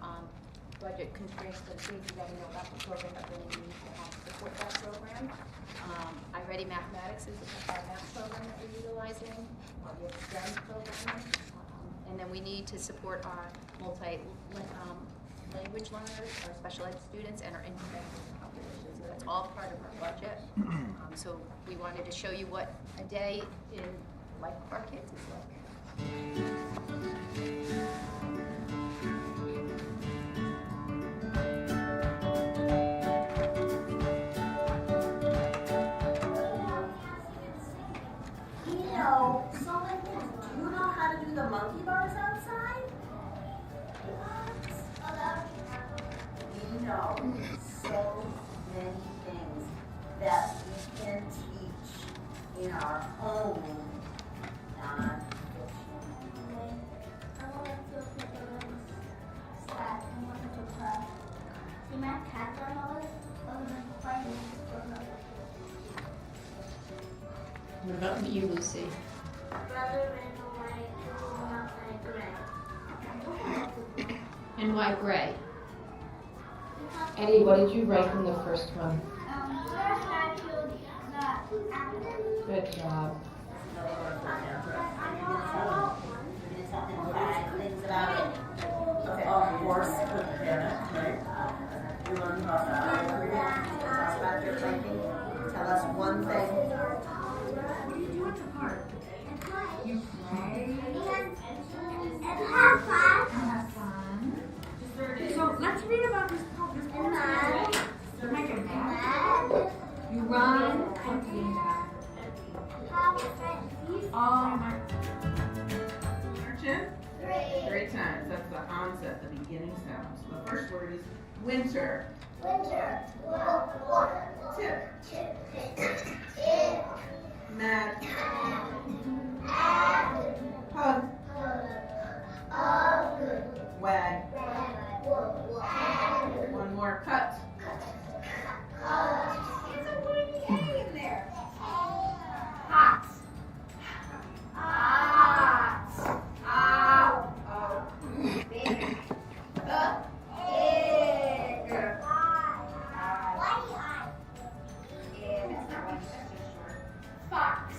budget constraints for the things that we know about the program that really need to help support that program. iReady Mathematics is our math program that we're utilizing. We have STEM program. And then we need to support our multi-language learners, our special ed students, and our intervention population. So that's all part of our budget. So we wanted to show you what a day in life of our kids is like. So many things. Do you know how to do the monkey bars outside? We know so many things that we can teach in our own non-fiction. I want to put the sad. I want to put see my cat on all this? What about you, Lucy? Brother ran away and gray. And why gray? Eddie, what did you write from the first one? Good job. Okay, of course, with parent, right? You learn about that. Tell us about your thinking. Tell us one thing. What do you do at the park? You play. And have fun. Have fun. So let's read about this poem. Make it bad. You run. Oh my. March 3 times. That's the onset, the beginning sound. So the first word is winter. Winter. Tip. Tip. Mad. Hug. Wag. One more. Cut. There's a word K in there. Hot. Big. Fox.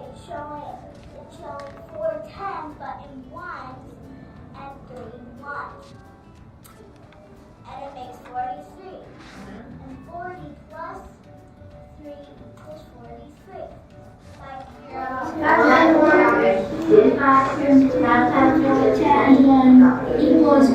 It's showing 4 10s, but in ones and 3 ones. And it makes 43. And 40 plus 3 equals 43. Like equals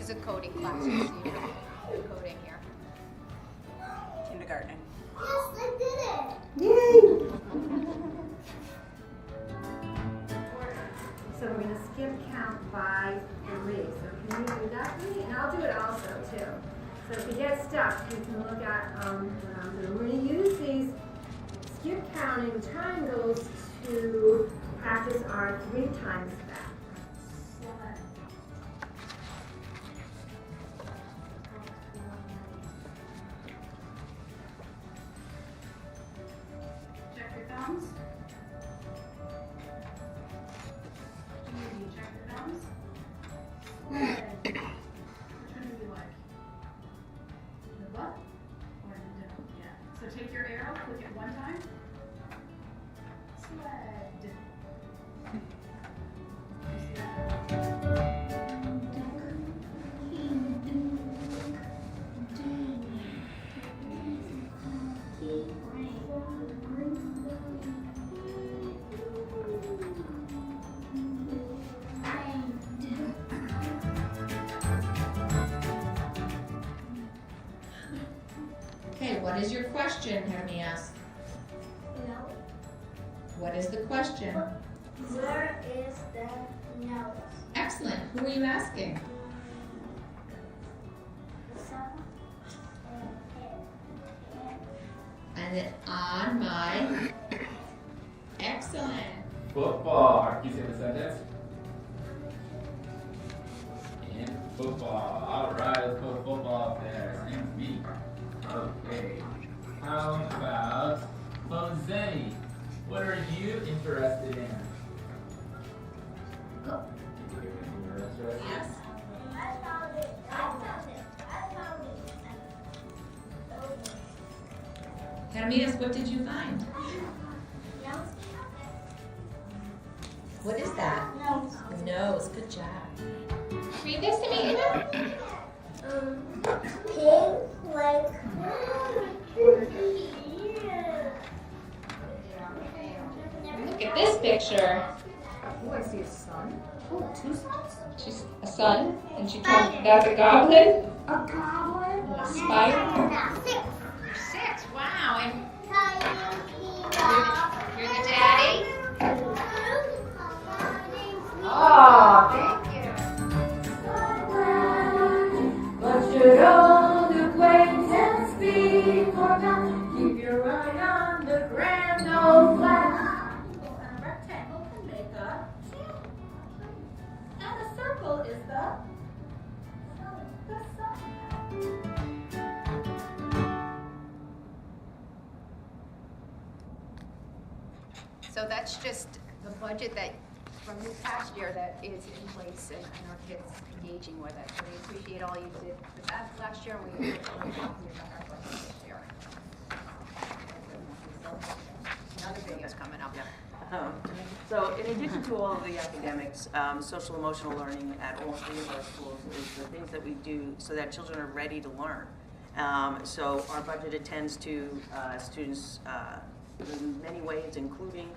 is a coding class, so you're coding here. Kindergarten. Yes, I did it. So we're gonna skip count by 3. So can you do that for me? And I'll do it also too. So if you get stuck, you can look at what I'm doing. We're gonna use these skip counting triangles to practice our 3 times back. Check your thumbs. Judy, check your thumbs. Good. Which one do you like? The what? Or the down? Yeah. So take your arrow, click it 1 time. Sled. You see that? Okay, what is your question, Hermie asked? No. What is the question? Where is the nose? Excellent. Who are you asking? The sun And then on my... Excellent. Football. Can you say the sentence? And football. All right, let's put football up there. His name's me. Okay. How about Jose? What are you interested in? Yes. I found it. I found it. I found it. Hermias, what did you find? Nose. What is that? Nose. Nose. Good job. Read this to me, Ava. Pink like. Look at this picture. Oh, I see a sun. Oh, 2 suns. She's a sun, and she told that's a goblin. A goblin. And a spider. 6. Wow. And You're the daddy? Oh, thank you. but should old acquaintance be forgot? Keep your eye on the grand old flag. And a rectangle can make a shape. And a circle is the sun. So that's just the budget that, from this past year, that is in place and our kids engaging with it. So we appreciate all you did with that last year, and we are talking about our budget this year. Another video's coming up. So in addition to all of the academics, social emotional learning at all 3 of our schools is the things that we do so that children are ready to learn. So our budget attends to students in many ways, including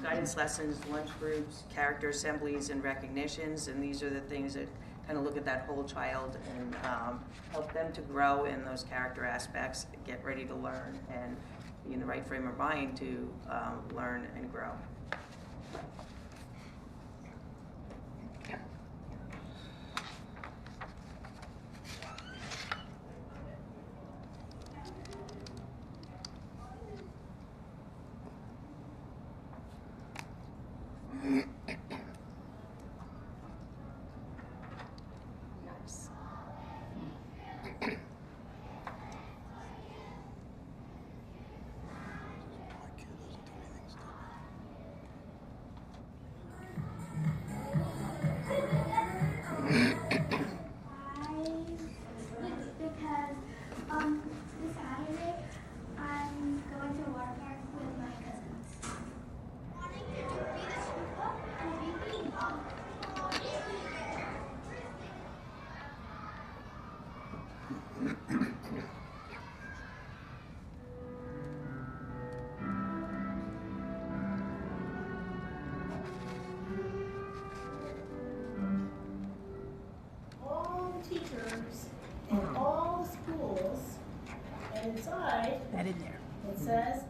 guidance lessons, lunch groups, character assemblies, and recognitions. And these are the things that kind of look at that whole child and help them to grow in those character aspects, get ready to learn, and be in the right frame of mind to learn and grow. Nice. Because this Saturday I'm going to a water park with my cousins. Oh, banners in all the schools, and inside That in there. it says,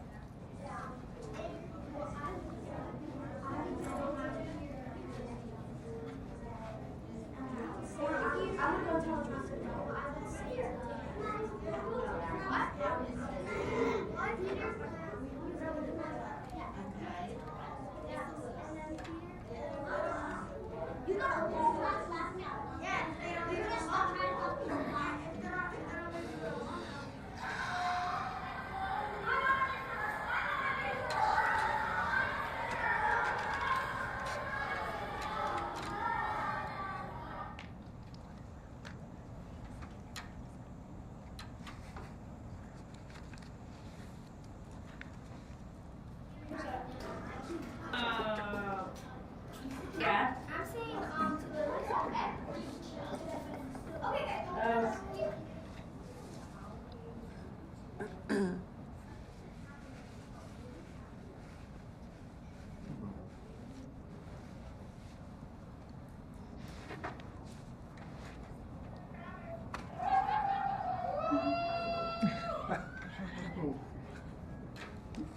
yeah. I'm saying, to the left. Okay, good.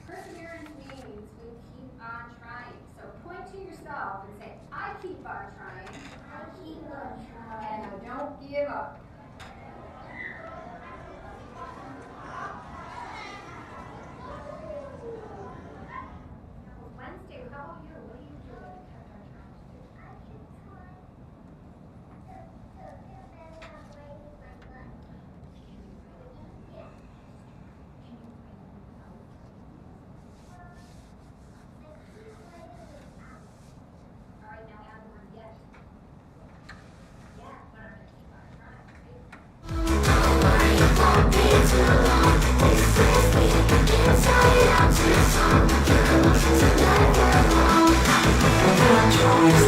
Perseverance means we keep on trying. So point to yourself and say, I keep on trying. I keep on trying. And I don't give up. Wednesday, how about you? What do you do when you kept on trying? All right, now add the word yet. Yeah, but I'm gonna keep on trying.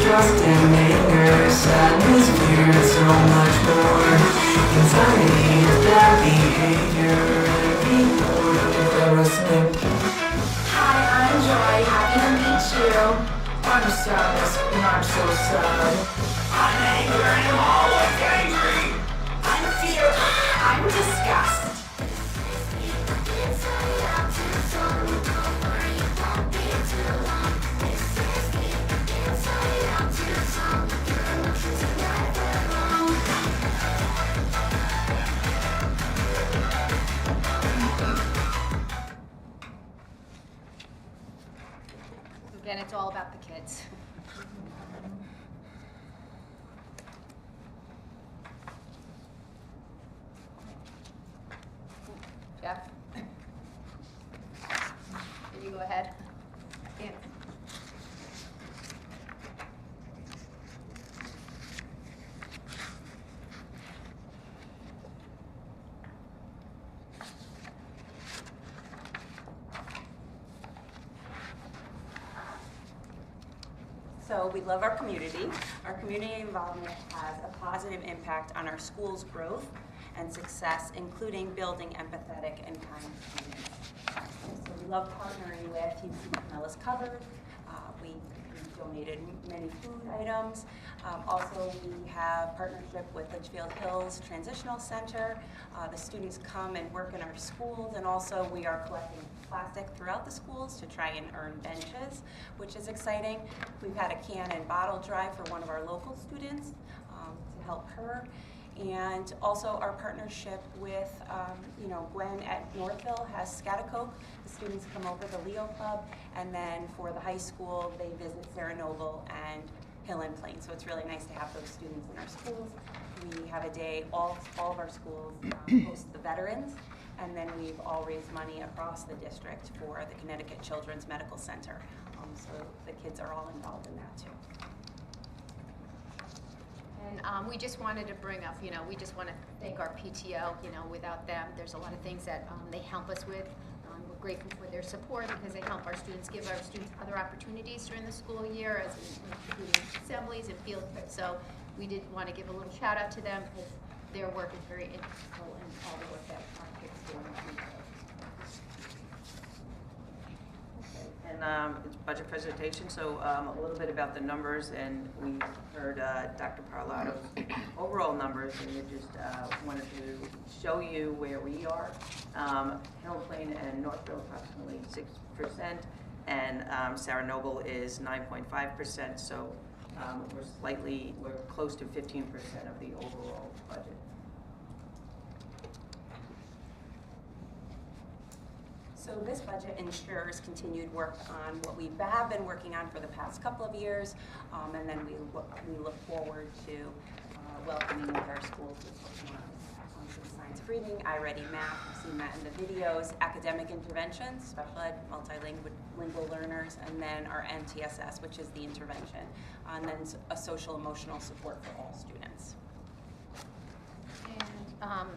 Trust and anger, sadness, fear, so much more. Anxiety, bad behavior, embarrassment. Hi, I'm Joy. Happy to meet you. I'm sadness and I'm so sad. I'm anger and I'm always angry. I'm fear. I'm disgust. Again, it's all about the kids. Jeff? Can you go ahead? Yeah. So we love our community. Our community involvement has a positive impact on our school's growth and success, including building empathetic and kind communities. So we love partnering with Team Mellis Covered. We donated many food items. Also, we have partnership with Litchfield Hills Transitional Center. The students come and work in our schools, and also we are collecting plastic throughout the schools to try and earn benches, which is exciting. We've had a can and bottle drive for one of our local students to help her. And also our partnership with, Gwen at Northville has Scatticoke. The students come over to Leo Club, and then for the high school, they visit Sarah Noble and Hill and Plain. So it's really nice to have those students in our schools. We have a day, all of our schools host the veterans, and then we've all raised money across the district for the Connecticut Children's Medical Center. So the kids are all involved in that too. And we just wanted to bring up, we just want to thank our PTO. Without them, there's a lot of things that they help us with. We're grateful for their support because they help our students, give our students other opportunities during the school year, as including assemblies and field trips. So we did want to give a little shout out to them because their work is very integral in all the work that our kids do. And and it's budget presentation, so a little bit about the numbers, and we heard Dr. Parlato's overall numbers, and we just wanted to show you where we are. Hill Plain and Northville approximately 6%, and Sarah Noble is 9.5%, so we're close to 15% of the overall budget. So this budget ensures continued work on what we have been working on for the past couple of years, and then we look forward to welcoming into our schools with some science reading, iReady Math, you've seen that in the videos, academic interventions, special ed, multilingual learners, and then our MTSS, which is the intervention, and then a social emotional support for all students. And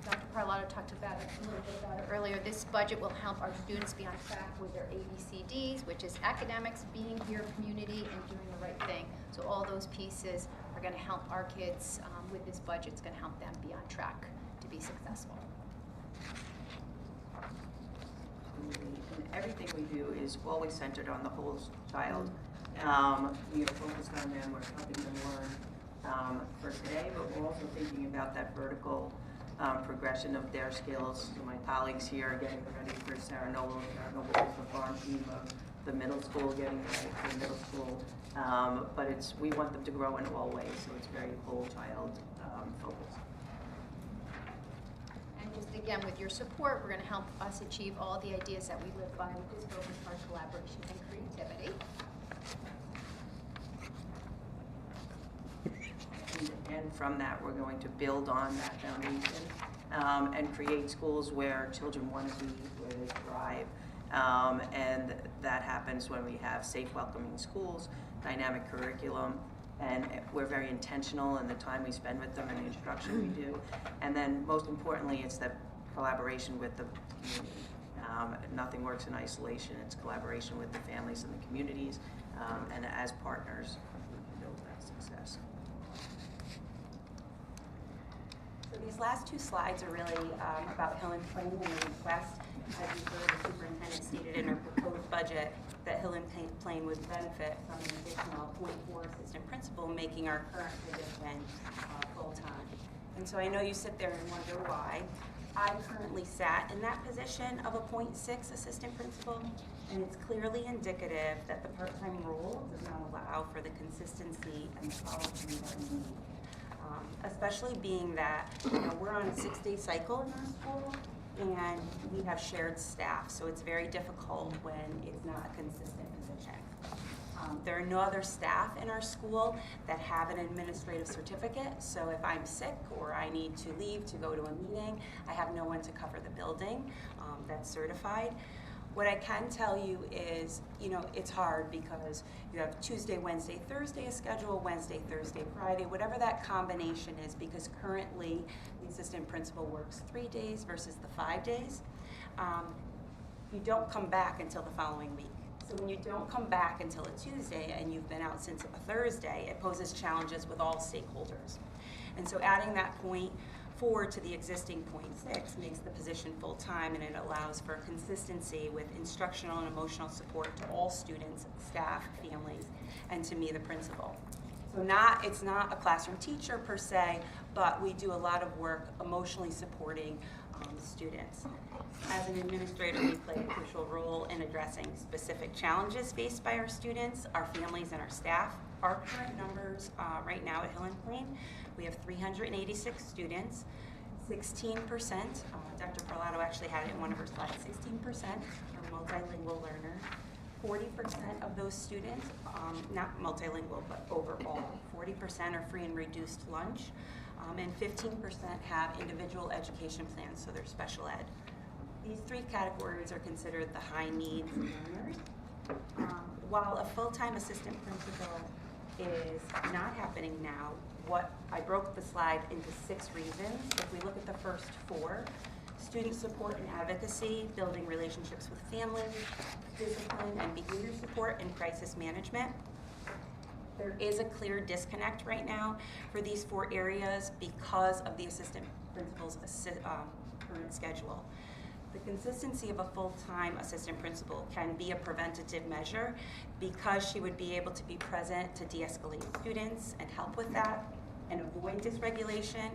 Dr. Parlato talked about it a little bit about it earlier. This budget will help our students be on track with their ABCDs, which is academics, being here, community, and doing the right thing. So all those pieces are going to help our kids with this budget. It's going to help them be on track to be successful. And everything we do is always centered on the whole child. We are focused on them, we're helping them learn for today, but we're also thinking about that vertical progression of their skills. So my colleagues here are getting ready for Sarah Noble. Sarah Noble is the farm team of the middle school, getting ready for middle school. But we want them to grow in all ways, so it's very whole child focused. And just again, with your support, we're going to help us achieve all the ideas that we live by with this focus on collaboration and creativity. And from that, we're going to build on that foundation and create schools where children want to be, where they thrive. And that happens when we have safe, welcoming schools, dynamic curriculum, and we're very intentional in the time we spend with them and the instruction we do. And then most importantly, it's that collaboration with the community. Nothing works in isolation. It's collaboration with the families and the communities, and as partners, we can build that success. So these last two slides are really about Hill and Plain and the request. As you heard, the superintendent stated in her proposed budget that Hill and Plain would benefit from an additional 0.4 assistant principal, making our current position full-time. And so I know you sit there and wonder why. I currently sat in that position of a 0.6 assistant principal, and it's clearly indicative that the part-time role does not allow for the consistency and quality that we need. Especially being that we're on a 6-day cycle in our school, and we have shared staff, so it's very difficult when it's not a consistent position. There are no other staff in our school that have an administrative certificate, so if I'm sick or I need to leave to go to a meeting, I have no one to cover the building that's certified. What I can tell you is, it's hard because you have Tuesday, Wednesday, Thursday a schedule, Wednesday, Thursday, Friday, whatever that combination is, because currently the assistant principal works 3 days versus the 5 days. You don't come back until the following week. So when you don't come back until a Tuesday and you've been out since a Thursday, it poses challenges with all stakeholders. And so adding that 0.4 to the existing 0.6 makes the position full-time, and it allows for consistency with instructional and emotional support to all students, staff, families, and to me, the principal. So it's not a classroom teacher per se, but we do a lot of work emotionally supporting students. As an administrator, we play a crucial role in addressing specific challenges faced by our students, our families, and our staff. Our current numbers right now at Hill and Plain, we have 386 students, 16%, Dr. Parlato actually had it in one of her slides, 16% are multilingual learners. 40% of those students, not multilingual, but overall, 40% are free and reduced lunch, and 15% have individual education plans, so they're special ed. These three categories are considered the high needs learners. While a full-time assistant principal is not happening now, I broke the slide into 6 reasons. If we look at the first 4, student support and advocacy, building relationships with families, discipline and behavior support, and crisis management. There is a clear disconnect right now for these 4 areas because of the assistant principal's current schedule. The consistency of a full-time assistant principal can be a preventative measure because she would be able to be present to de-escalate students and help with that and avoid dysregulation,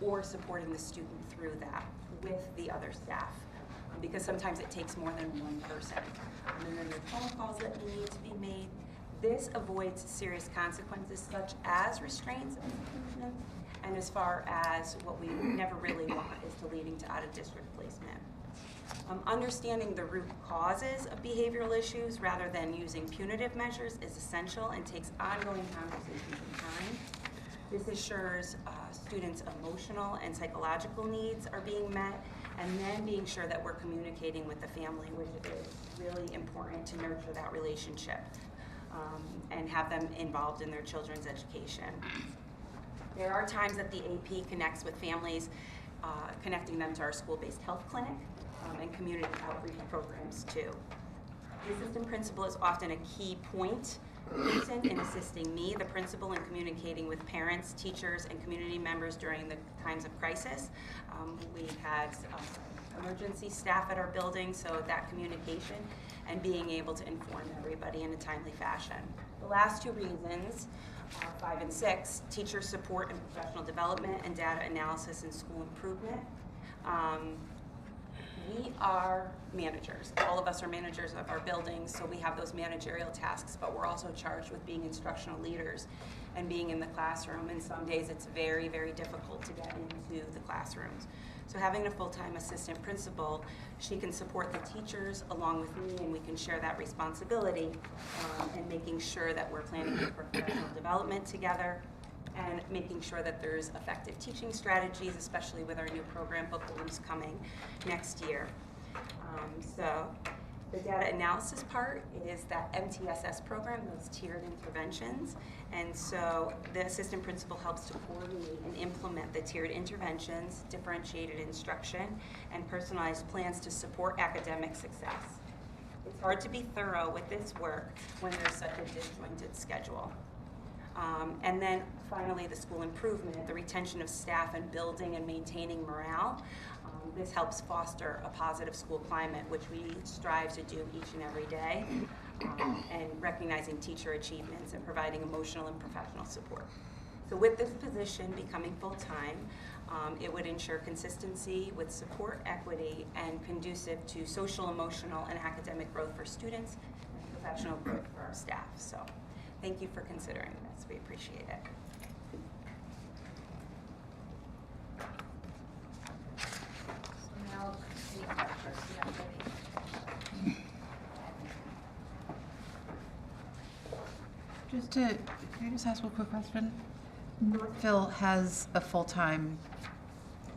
or supporting the student through that with the other staff. Because sometimes it takes more than one person. And then there are phone calls that need to be made. This avoids serious consequences such as restraints and seclusion, and as far as what we never really want is to leading to out-of-district placement. Understanding the root causes of behavioral issues rather than using punitive measures is essential and takes ongoing conversations and time. This ensures students' emotional and psychological needs are being met, and then being sure that we're communicating with the family, which is really important to nurture that relationship and have them involved in their children's education. There are times that the AP connects with families, connecting them to our school-based health clinic and community outreach programs too. The assistant principal is often a key point person in assisting me, the principal, in communicating with parents, teachers, and community members during the times of crisis. We had emergency staff at our building, so that communication and being able to inform everybody in a timely fashion. The last two reasons, 5 and 6, teacher support and professional development and data analysis and school improvement. We are managers. All of us are managers of our buildings, so we have those managerial tasks, but we're also charged with being instructional leaders and being in the classroom, and some days it's very, very difficult to get into the classrooms. So having a full-time assistant principal, she can support the teachers along with me, and we can share that responsibility and making sure that we're planning for professional development together and making sure that there's effective teaching strategies, especially with our new program bookworms coming next year. So the data analysis part is that MTSS program, those tiered interventions. And so the assistant principal helps to coordinate and implement the tiered interventions, differentiated instruction, and personalized plans to support academic success. It's hard to be thorough with this work when there's such a disjointed schedule. And then finally, the school improvement, the retention of staff and building and maintaining morale. This helps foster a positive school climate, which we strive to do each and every day, and recognizing teacher achievements and providing emotional and professional support. So with this position becoming full-time, it would ensure consistency with support, equity, and conducive to social, emotional, and academic growth for students and professional growth for our staff. So thank you for considering this. We appreciate it. Now, any questions? Can I just ask one quick question? Northville has a full-time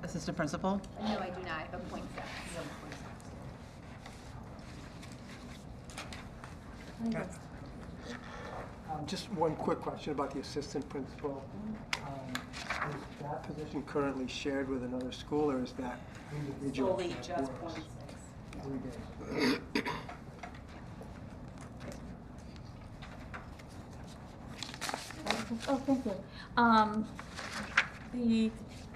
assistant principal? No, I do not. I have a .7. Just one quick question about the assistant principal. Is that position currently shared with another school, or is that individual? Solely just works? .6. Oh, thank you.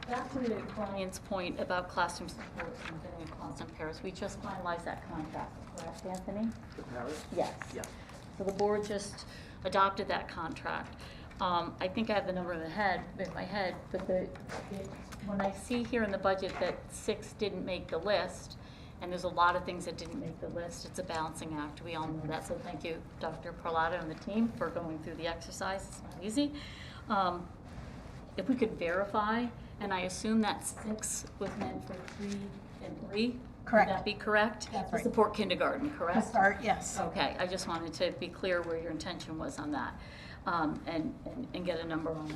Back to the client's point about classroom support and getting class in Paris, we just finalized that contract, correct, Anthony? The Paris? Yes. Yeah. So the board just adopted that contract. I think I have the number in my head, but when I see here in the budget that 6 didn't make the list, and there's a lot of things that didn't make the list, it's a balancing act. We all know that, so thank you, Dr. Parlato and the team, for going through the exercise. It's not easy. If we could verify, and I assume that 6 was meant for 3 and 3? Correct. Would that be correct? That's To right. support kindergarten, correct? To start, yes. Okay, I just wanted to be clear where your intention was on that, and get a number on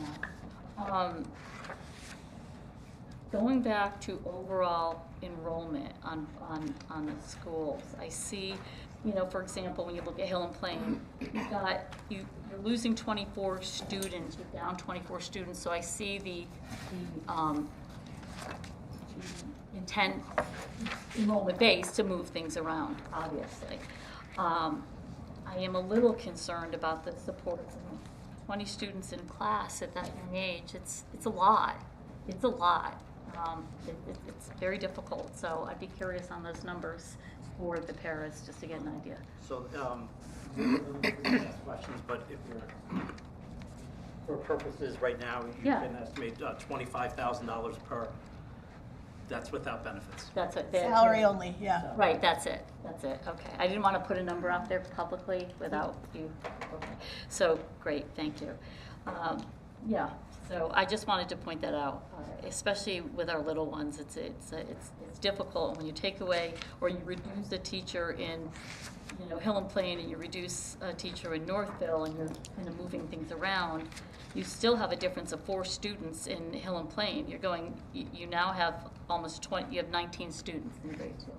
that. Going back to overall enrollment on the schools, I see, for example, when you look at Hill and Plain, you're losing 24 students, you're down 24 students, so I see the intent enrollment base to move things around, obviously. I am a little concerned about the support. 20 students in class at that young age, it's a lot. It's a lot. It's very difficult, so I'd be curious on those numbers for the paras, just to get an idea. So, questions, but if you're, for purposes right now, you Yeah. can estimate $25,000 per, that's without benefits. That's it. Salary only, yeah. Right, that's it, okay. I didn't want to put a number out there publicly without you, okay. So, great, thank you. Yeah, so I just wanted to point that out, especially with our little ones. It's difficult when you take away or you reduce a teacher in, Hill and Plain, and you reduce a teacher in Northville, and you're kind of moving things around. You still have a difference of 4 students in Hill and Plain. You now have almost 20. You have 19 students in grade 2.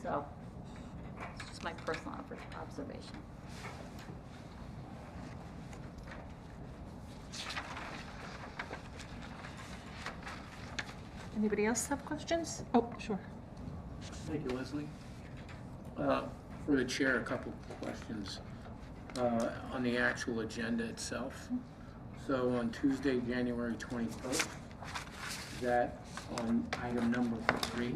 So, it's just my personal observation. Anybody else have questions? Oh, sure. Thank you, Leslie. For the chair, a couple questions on the actual agenda itself. So on Tuesday, January 21st, is that on item number 3? Is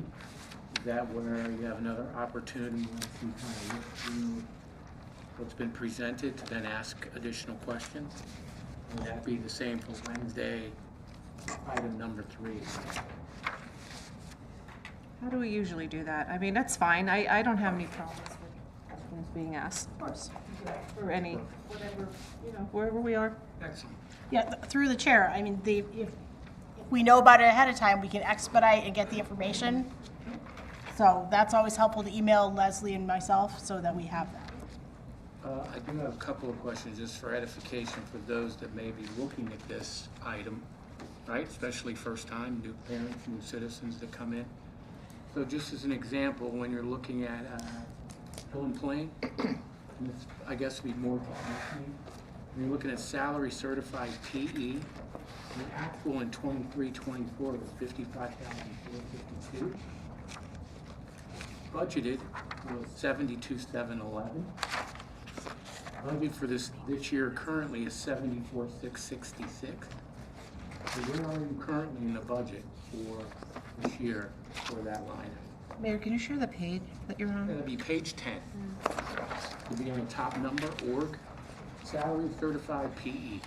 that where you have another opportunity once you kind of look through what's been presented to then ask additional questions? Would that be the same for Wednesday, item number 3? How do we usually do that? I mean, that's fine. I don't have any problems with questions being asked. Of course. Or any, whatever, wherever we are. Excellent. Yeah, through the chair. I mean, if we know about it ahead of time, we can expedite and get the information. So that's always helpful to email Leslie and myself so that we have that. I do have a couple of questions just for edification for those that may be looking at this item, right? Especially first time, new parents, new citizens that come in. So just as an example, when you're looking at Hill and Plain, and this, I guess, would be more technically, when you're looking at salary certified PE, the actual in 23-24 was $55,452. Budgeted was $72,711. Budget for this year currently is $74,666. So where are you currently in the budget for this year for that line? Mayor, can you share the page that you're on? That'd be page 10. It'll be on the top number, org, salary certified PE.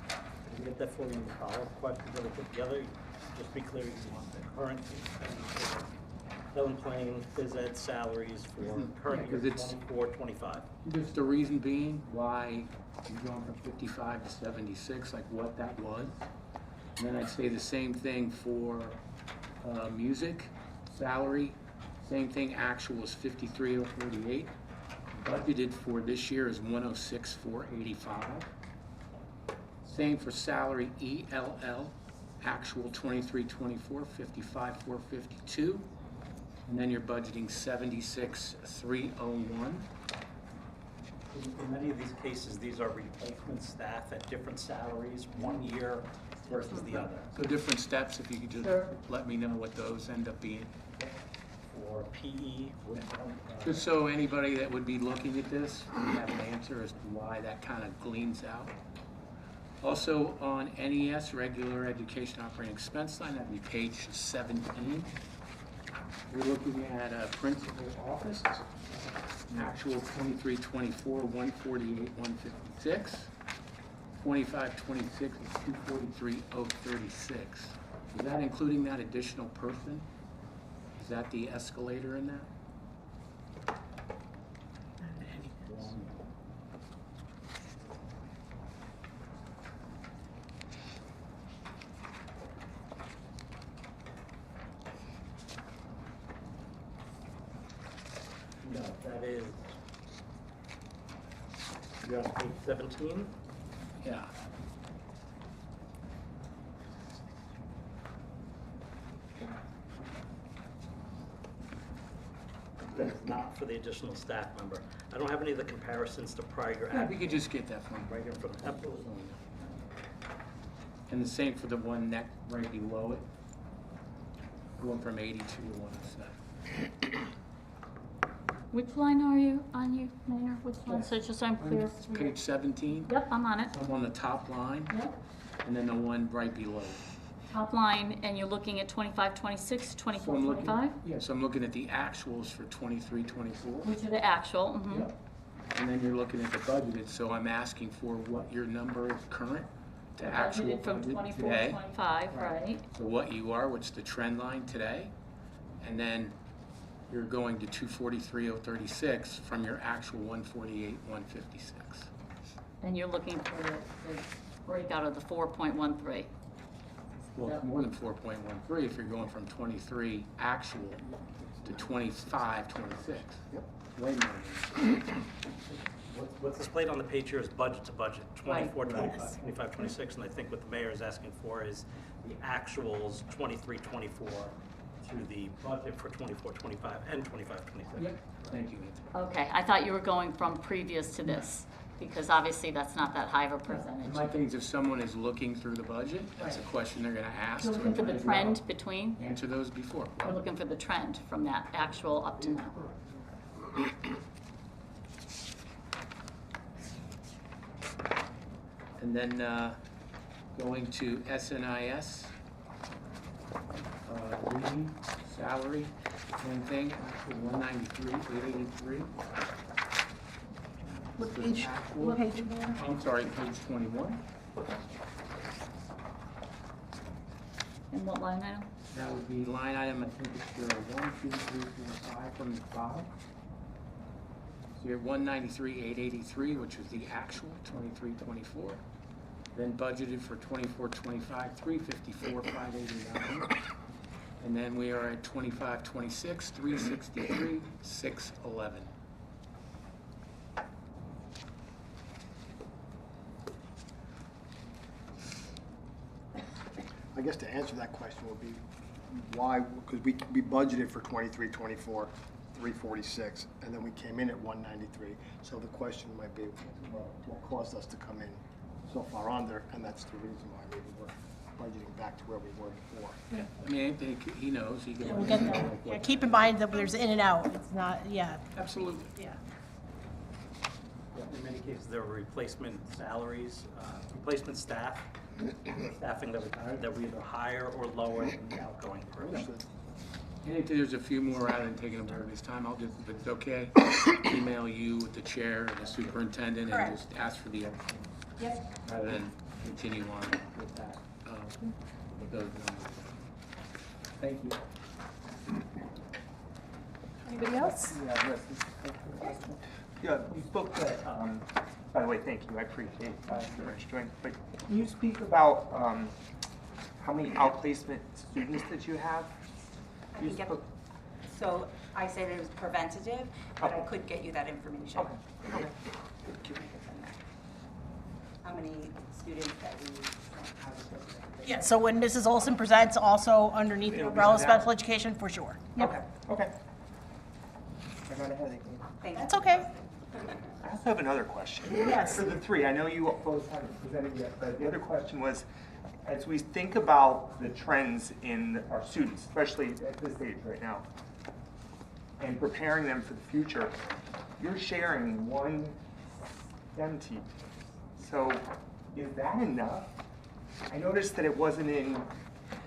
Can we get that for you in the follow-up questions that we put together? Just be clear, you want the current Hill and Plain phys ed salaries for current year 24-25. Just the reason being why you're going from 55 to 76, like what that was. And then I'd say the same thing for music, salary, same thing, actual is 53,038. Budgeted for this year is 106,485. Same for salary ELL, actual 23-24, 55,452. And then you're budgeting 76,301. In many of these cases, these are replacement staff at different salaries, one year versus the other. So different steps, if you could just let me know what those end up being. For PE, Just so anybody that would be looking at this would have an answer as to why that kind of gleans out. Also on NES, regular education operating expense line, that'd be page 17. We're looking at a principal office, actual 23-24, 148, 156. 25-26 is 243,036. Is that including that additional person? Is that the escalator in that? no, that is, you're on page 17? Yeah. That's not for the additional staff member. I don't have any of the comparisons to prior. Yeah, we could just get that from right here from Apple. And the same for the one neck right below it. Going from 82 to 107. Which line are you on, Mayor? Which line? So just so I'm clear. Page 17. Yep, I'm on it. I'm on the top line. Yep. And then the one right below. top line, and you're looking at 25, 26, 24, So I'm looking- 25? Yes, I'm looking at the actuals for 23, 24. Which are the actual, mhm. Yep. And then you're looking at the budgeted, so I'm asking for what your number is current to actual Budgeted from budget 24, today. 25, right? So what you are, what's the trend line today? And then you're going to 243,036 from your actual 148,156. And you're looking for the breakout of the 4.13. Well, it's more than 4.13 if you're going from 23 actual to 25, 26. Yep. Way more. What's displayed on the page here is budget to budget, 24, Right. 25, Yes. 25, 26, and I think what the mayor is asking for is the actuals 23, 24 to the budget for 24, 25, and 25, 26. Yep. Thank you, Anthony. Okay, I thought you were going from previous to this, because obviously that's not that high of a percentage. My thing is, if someone is looking through the budget, that's a question they're gonna ask. You're to looking for the figure trend out. between? Answer those before. We're looking for the trend from that actual up to now. And then going to SNIS, reading, salary, same thing, actual 193, 883. What page, what page? I'm sorry, page 21. And what line item? That would be line item, I think it's 1, 2, 3, 4, 5 from the bottom. So you're 193,883, which is the actual 23, 24. Then budgeted for 24, 25, 354, 589. And then we are at 25, 26, 363, 611. I guess to answer that question would be why, because we budgeted for 23, 24, 346, and then we came in at 193. So the question might be, well, what caused us to come in so far under, and that's the reason why maybe we're budgeting back to where we were before. Yeah, I mean, he knows, he can. We'll get there. Yeah, keep in mind that there's in and out, it's not, yeah. Absolutely. Yeah. In many cases, there were replacement salaries, replacement staff, staffing that was hired, that we either hire or lower than the outgoing person. And if there's a few more rather than taking up everybody's time, I'll just, if it's okay, email you with the chair and the superintendent and just ask for the extra. Yep. Rather than continue on with that, with those numbers. Thank you. Anybody else? Yeah, you spoke to, by the way, thank you, I appreciate the registering. But can you speak about how many outplacement students that you have? I can get- So I said it was preventative, but I could get you that information. Okay. How many students that we Yeah, so when Mrs. Olson presents, also underneath the umbrella of special education, for sure. Yep. Okay. I got ahead of you. Thank you. That's okay. I also have another question. Yes. For the three, I know you both haven't presented yet, but the other question was, as we think about the trends in our students, especially at this age right now, and preparing them for the future, you're sharing one STEM teacher. So is that enough? I noticed that it wasn't in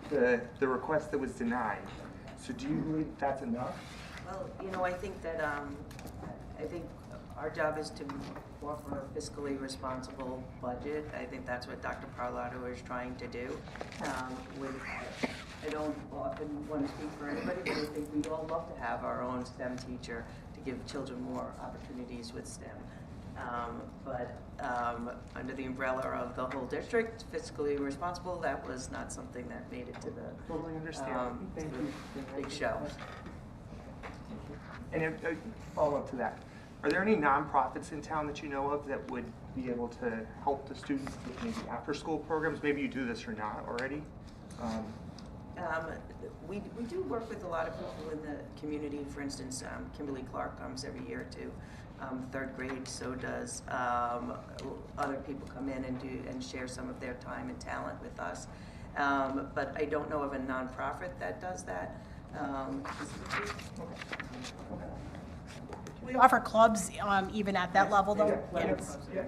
the request that was denied. So do you believe that's enough? Well, I think that, I think our job is to offer a fiscally responsible budget. I think that's what Dr. Parlato is trying to do. I don't often want to speak for anybody, but I think we'd all love to have our own STEM teacher to give children more opportunities with STEM. But under the umbrella of the whole district, fiscally responsible, that was not something that made it to the Totally understand. Thank you. big show. And a follow-up to that, are there any nonprofits in town that you know of that would be able to help the students with maybe after-school programs? Maybe you do this or not already. We do work with a lot of people in the community. For instance, Kimberly Clark comes every year to third grade, so does other people come in and share some of their time and talent with us. But I don't know of a nonprofit that does that. We offer clubs even at that level, though. Yeah.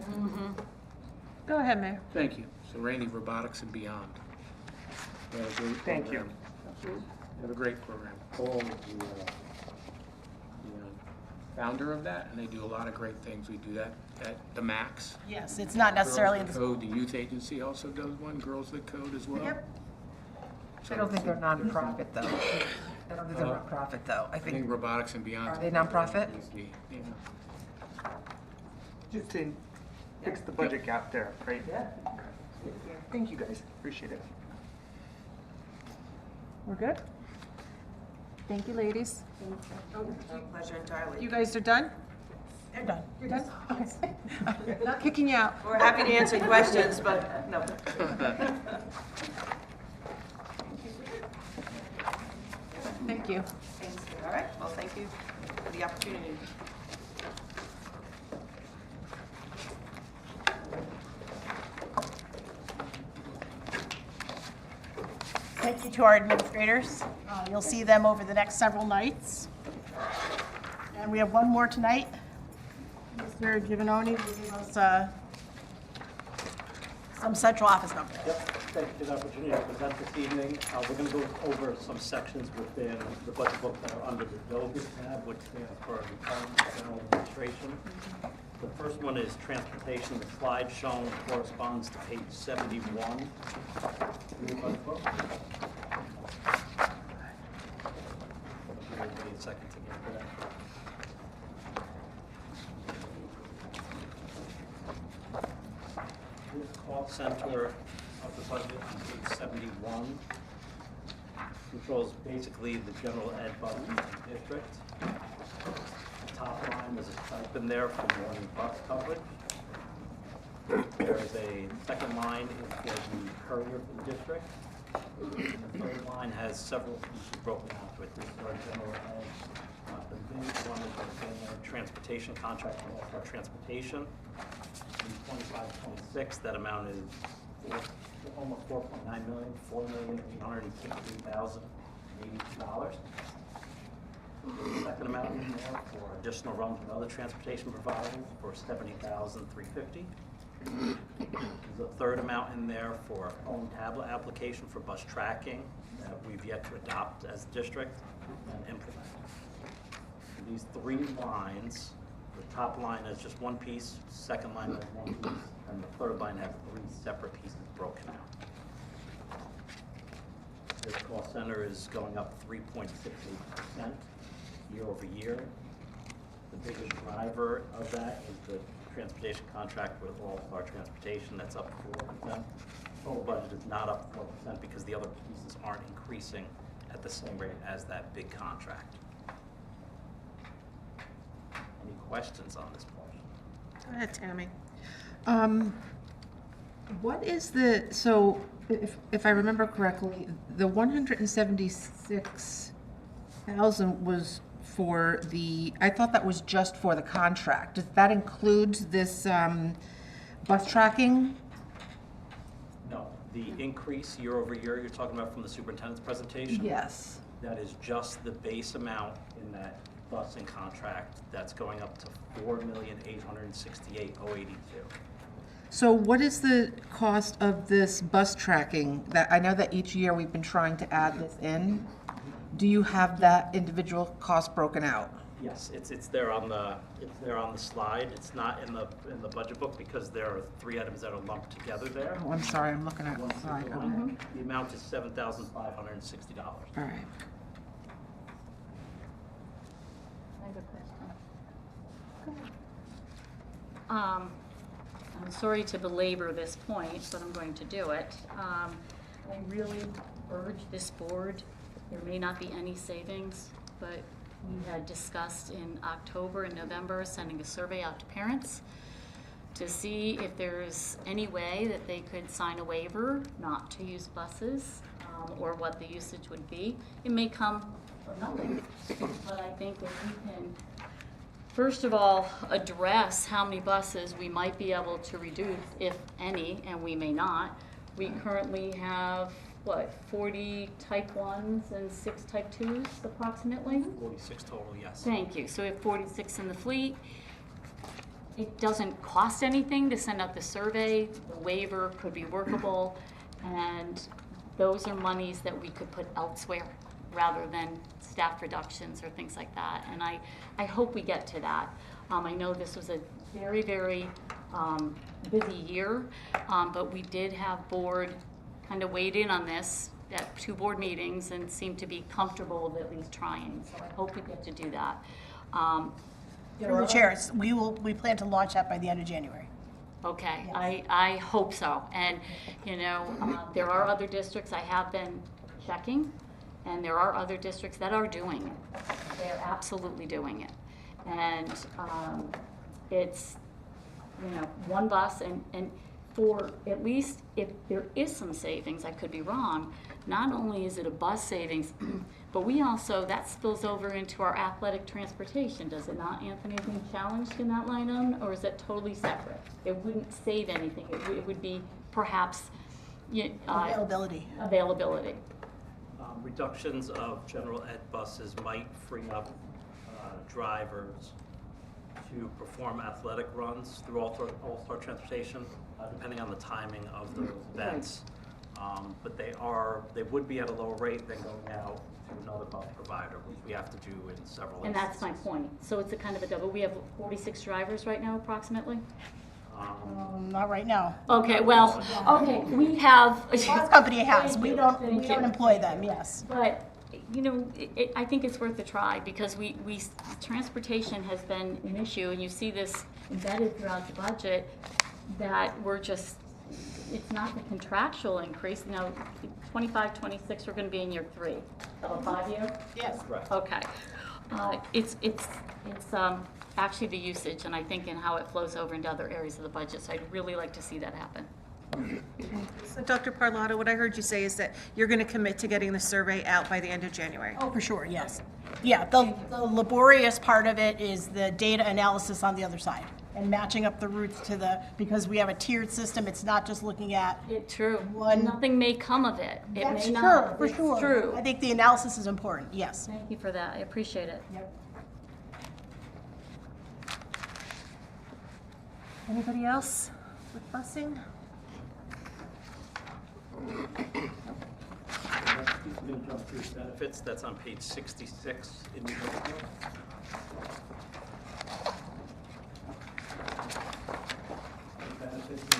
Go ahead, Mayor. Thank you. So Randy, Robotics and Beyond. They have a great Thank you. program. Absolutely. They have a great program. Paul is the founder of that, and they do a lot of great things. We do that at the Max. Yes, it's not necessarily in Girls the That Code, the youth agency also does one, Girls That Code as well. Yep. I don't think they're nonprofit though. I don't think they're nonprofit though. I I think think, Robotics and Beyond. are they nonprofit? Yeah. Just to fix the budget gap there, right? Yeah. Thank you, guys. Appreciate it. We're good? Thank you, ladies. My pleasure entirely. You guys are done? They're done. You're done? Okay. Not kicking you out. We're happy to answer questions, but no. Thank you. Thanks. All right, well, thank you for the opportunity. Thank you to our administrators. You'll see them over the next several nights. And we have one more tonight. Mr. Giovanoni will give us some central office numbers. Yep, thank you for the opportunity to present this evening. We're going to go over some sections within the budget book that are under the DOGA tab, which stands for Department of General Administration. The first one is transportation. The slide shown corresponds to page 71 in the budget book. Give everybody a second to get there. This cost center of the budget on page 71 controls basically the general ed budget of the district. The top line is a stipend there for morning bus coverage. There is a second line is for the courier for the district. And the third line has several pieces broken out to it. This is our general ed. The big one is our general transportation contract and also our transportation. In 25-26, that amount is almost 4.9 million, $4,863,082. The second amount in there for additional runs and other transportation providers for $70,350. There's a third amount in there for own tablet application for bus tracking that we've yet to adopt as a district and implement. And these three lines, the top line has just one piece, second line has one piece, and the third line has three separate pieces broken out. This cost center is going up 3.68% year over year. The biggest driver of that is the transportation contract with All-Star Transportation, that's up 4%. Total budget is not up 4% because the other pieces aren't increasing at the same rate as that big contract. Any questions on this portion? Go ahead, Tammy. What is the, so if I remember correctly, the 176,000 was for the, I thought that was just for the contract. Does that include this bus tracking? No, the increase year over year you're talking about from the superintendent's presentation? Yes. That is just the base amount in that busing contract that's going up to $4,868,082. So what is the cost of this bus tracking? That, I know that each year we've been trying to add this in. Do you have that individual cost broken out? Yes, it's there on the slide. It's not in the budget book because there are three items that are lumped together there. Oh, I'm sorry, I'm looking at the slide. Okay. The amount is $7,560. All right. I have a question. I'm sorry to belabor this point, but I'm going to do it. I really urge this board, there may not be any savings, but we had discussed in October and November sending a survey out to parents to see if there's any way that they could sign a waiver not to use buses, or what the usage would be. It may come from nothing, but I think if we can, first of all, address how many buses we might be able to reduce, if any, and we may not. We currently have, what, 40 type 1s and 6 type 2s approximately? 46 total, yes. Thank you. So we have 46 in the fleet. It doesn't cost anything to send out the survey. The waiver could be workable. And those are monies that we could put elsewhere rather than staff reductions or things like that. And I hope we get to that. I know this was a very, very busy year, but we did have board kind of weighed in on this at 2 board meetings and seemed to be comfortable with at least trying. So I hope we get to do that. Through the chairs, we plan to launch that by the end of January. Okay, I hope so. And, you know, there are other districts I have been checking, and there are other districts that are doing it. They're absolutely doing it. And it's, you know, one bus, and for at least if there is some savings, I could be wrong, not only is it a bus savings, but we also, that spills over into our athletic transportation, does it not, Anthony? Being challenged in that line item, or is it totally separate? It wouldn't save anything. It would be perhaps Availability. Availability. Reductions of general ed buses might free up drivers to perform athletic runs through All-Star Transportation, depending on the timing of those events. But they would be at a lower rate than going out to another bus provider, which we have to do in several instances. And that's my point. So it's a kind of a double. We have 46 drivers right now, approximately? Not right now. Okay, well, okay, we have. The bus company has, we don't employ them, yes. But, you know, I think it's worth a try, because transportation has been an issue, and you see this embedded throughout the budget, that we're just, it's not the contractual increase. Now, 25, 26, we're gonna be in year 3 of a 5-year? Yes. Right. Okay. It's actually the usage, and I think in how it flows over into other areas of the budget, so I'd really like to see that happen. So Dr. Parlato, what I heard you say is that you're going to commit to getting the survey out by the end of January. Oh, for sure, yes. Yeah, the laborious part of it is the data analysis on the other side and matching up the routes to because we have a tiered system, it's not just looking at True. one. Nothing may come of it. It That's may true, not. for It's sure. true. I think the analysis is important, yes. Thank you for that. I appreciate it. Yep. Anybody else with busing? We're going to jump through benefits. That's on page 66 in your book. Benefits in the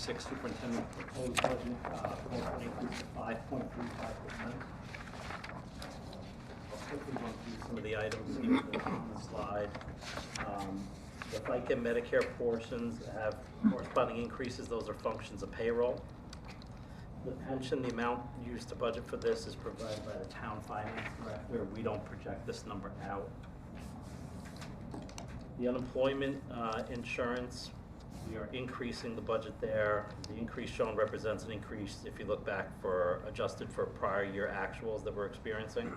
25-26 superintendent proposed budget, will increase to 5.35%. I'll quickly run through some of the items here on the slide. The FICA Medicare portions have corresponding increases. Those are functions of payroll. The pension, the amount used to budget for this is provided by the town finance director. We don't project this number out. The unemployment insurance, we are increasing the budget there. The increase shown represents an increase, if you look back, adjusted for prior year actuals that we're experiencing.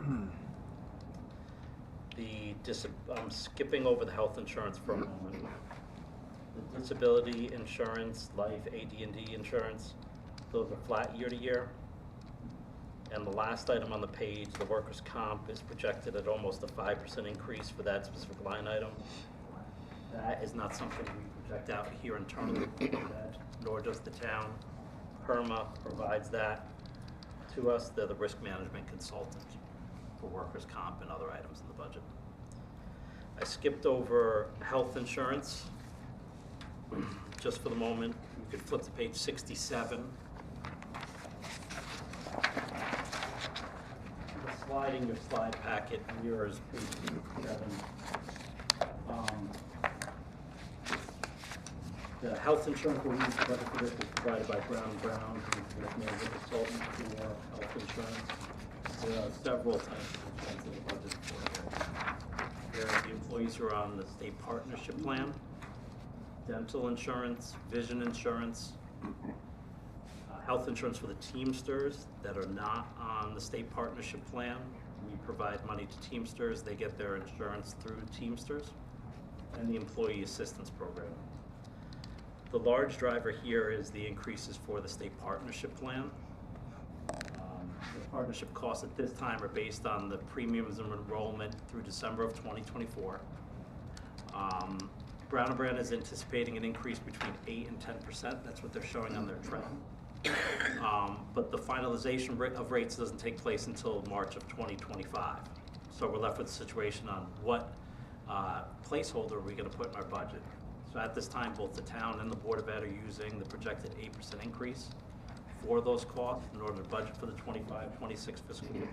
I'm skipping over the health insurance for a moment. The disability insurance, life, AD&D insurance, those are flat year to year. And the last item on the page, the workers' comp, is projected at almost a 5% increase for that specific line item. That is not something we project out here internally, nor does the town. PERMA provides that to us. They're the risk management consultant for workers' comp and other items in the budget. I skipped over health insurance. Just for the moment, we could flip to page 67. The slide in your slide packet mirrors page 67. The health insurance we'll use the budget for this is provided by Brown & Brown, who's the risk management consultant for health insurance. There are several types of insurance in the budget for it. There are the employees who are on the state partnership plan, dental insurance, vision insurance, health insurance for the Teamsters that are not on the state partnership plan. We provide money to Teamsters. They get their insurance through Teamsters, and the employee assistance program. The large driver here is the increases for the state partnership plan. The partnership costs at this time are based on the premiums and enrollment through December of 2024. Brown & Brown is anticipating an increase between 8 and 10%. That's what they're showing on their trend. But the finalization of rates doesn't take place until March of 2025. So we're left with a situation on what placeholder are we gonna put in our budget. So at this time, both the town and the Board of Ed are using the projected 8% increase for those costs in order to budget for the 25-26 fiscal year.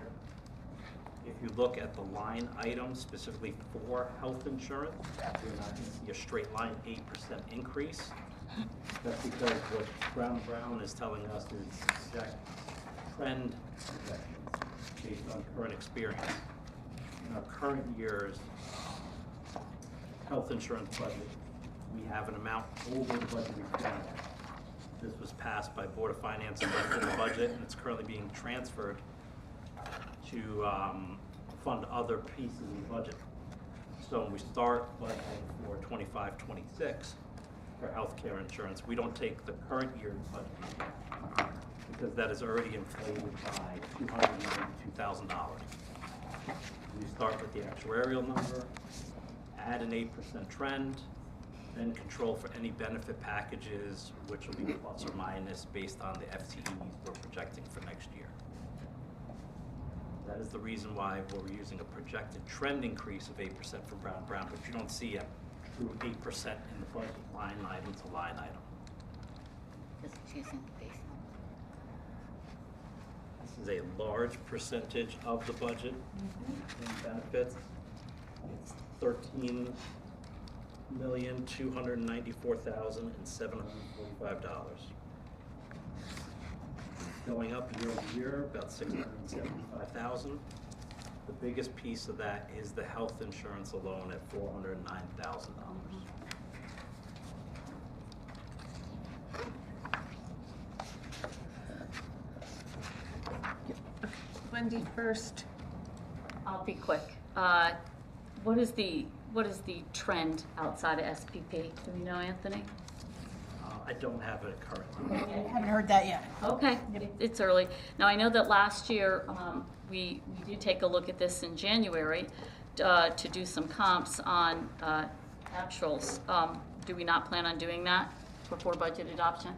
If you look at the line item specifically for health insurance, you're not gonna see a straight line 8% increase. That's because what Brown is telling us is project trend projections based on current experience. In our current year's health insurance budget, we have an amount over the budget requirement. This was passed by Board of Finance and left in the budget, and it's currently being transferred to fund other pieces of the budget. So when we start budgeting for 25-26 for healthcare insurance, we don't take the current year's budget because that is already inflated by $292,000. We start with the actuarial number, add an 8% trend, then control for any benefit packages, which will be plus or minus based on the FTEs we're projecting for next year. That is the reason why we're using a projected trend increase of 8% for Brown, but you don't see a true 8% in the budget line item to line item. Just choosing the base This is a large percentage of the budget in benefits. It's $13,294,745. Going up year over year, about $675,000. The biggest piece of that is the health insurance alone at $409,000. Wendy first. I'll be quick. What is the trend outside of SPP? Do we know, Anthony? I don't have it currently. I haven't heard that yet. Okay, it's early. Now, I know that last year, we did take a look at this in January to do some comps on actuals. Do we not plan on doing that before budget adoption?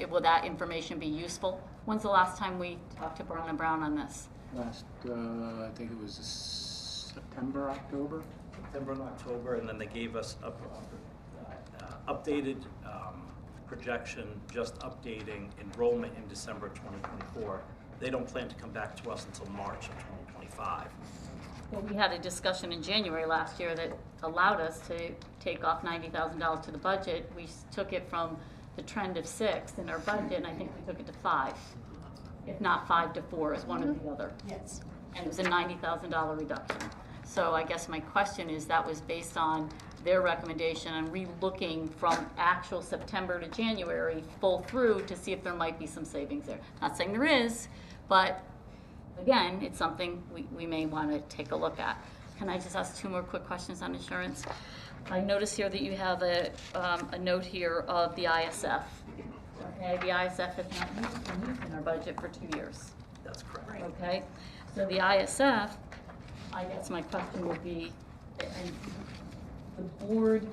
Will that information be useful? When's the last time we talked to Brown & Brown on this? Last, I think it was September, October? September and October, and then they gave us a updated projection, just updating enrollment in December 2024. They don't plan to come back to us until March of 2025. Well, we had a discussion in January last year that allowed us to take off $90,000 to the budget. We took it from the trend of 6 in our budget, and I think we took it to 5. If not 5 to 4 is one or the other. Yes. And it was a $90,000 reduction. So I guess my question is, that was based on their recommendation and re-looking from actual September to January full through to see if there might be some savings there. Not saying there is, but again, it's something we may want to take a look at. Can I just ask 2 more quick questions on insurance? I notice here that you have a note here of the ISF. Okay, the ISF has not been used in our budget for 2 years. That's correct. Okay, so the ISF, I guess my question would be, and the board,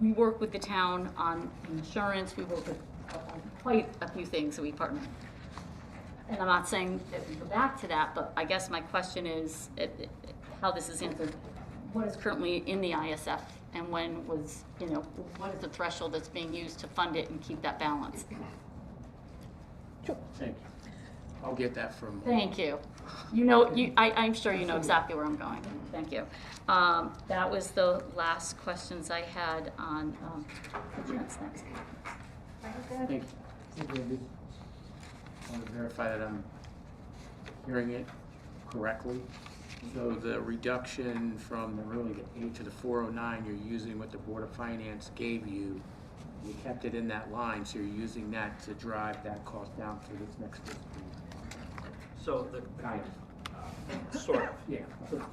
we work with the town on insurance, we work with quite a few things that we partner. And I'm not saying that we go back to that, but I guess my question is how this is answered. What is currently in the ISF, and when was, what is the threshold that's being used to fund it and keep that balance? Thank you. I'll get that from. Thank you. I'm sure you know exactly where I'm going. Thank you. That was the last questions I had on insurance next. Thank you. I want to verify that I'm hearing it correctly. So the reduction from the really the 8 to the 409, you're using what the Board of Finance gave you. You kept it in that line, so you're using that to drive that cost down for this next fiscal year. So the sort of. Yeah. So the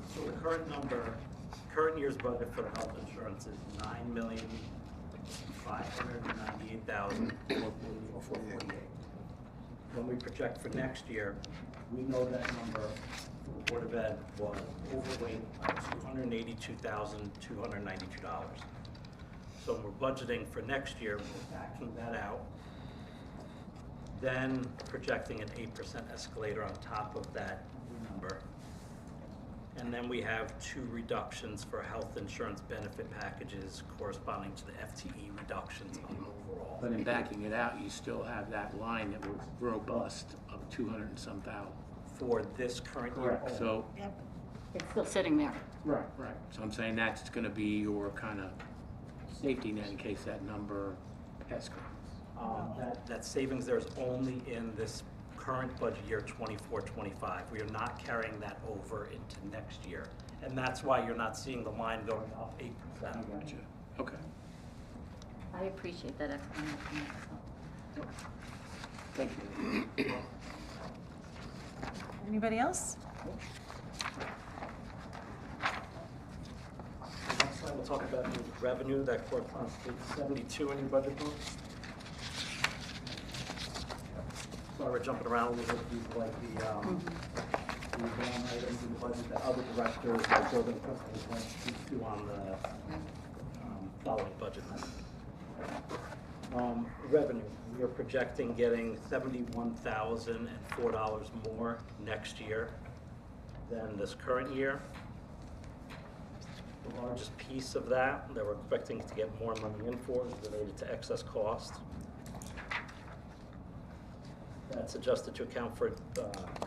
current year's budget for health insurance is $9,598,448. When we project for next year, we know that number for the Board of Ed was overweight by $282,292. So when we're budgeting for next year, we're backing that out. then projecting an 8% escalator on top of that number. And then we have 2 reductions for health insurance benefit packages corresponding to the FTE reductions on overall. But in backing it out, you still have that line that was robust of 200 and some thousand. For this current year. Correct. So, It's still sitting there. right. So I'm saying that's gonna be your kind of safety net in case that number escalates. That savings there is only in this current budget year 24-25. We are not carrying that over into next year. And that's why you're not seeing the line going up 8%. Gotcha. Okay. I appreciate that explanation. Thank you. Anybody else? Next slide, we'll talk about the revenue that corresponds to page 72 in your budget book. Sorry, we're jumping around a little bit. These are like the bond items in the budget that other directors or building principals went to on the following budget. Revenue, we are projecting getting $71,004 more next year than this current year. The largest piece of that we're expecting to get more money in for is related to excess cost. That's adjusted to account for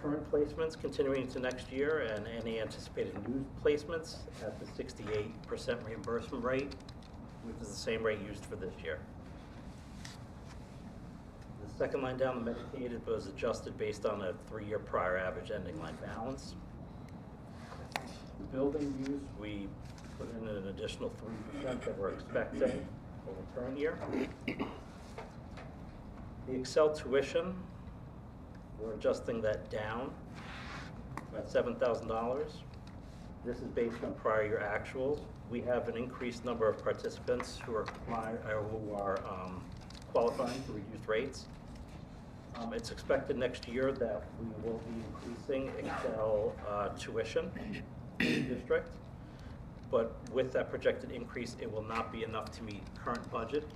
current placements continuing into next year and any anticipated new placements at the 68% reimbursement rate, which is the same rate used for this year. The second line down, the Medicaid, was adjusted based on a 3-year prior average ending line balance. The building use, we put in an additional 3% that we're expecting over the current year. The Excel tuition, we're adjusting that down by $7,000. This is based on prior year actuals. We have an increased number of participants who are qualifying for reduced rates. It's expected next year that we will be increasing Excel tuition in the district, but with that projected increase, it will not be enough to meet current budget,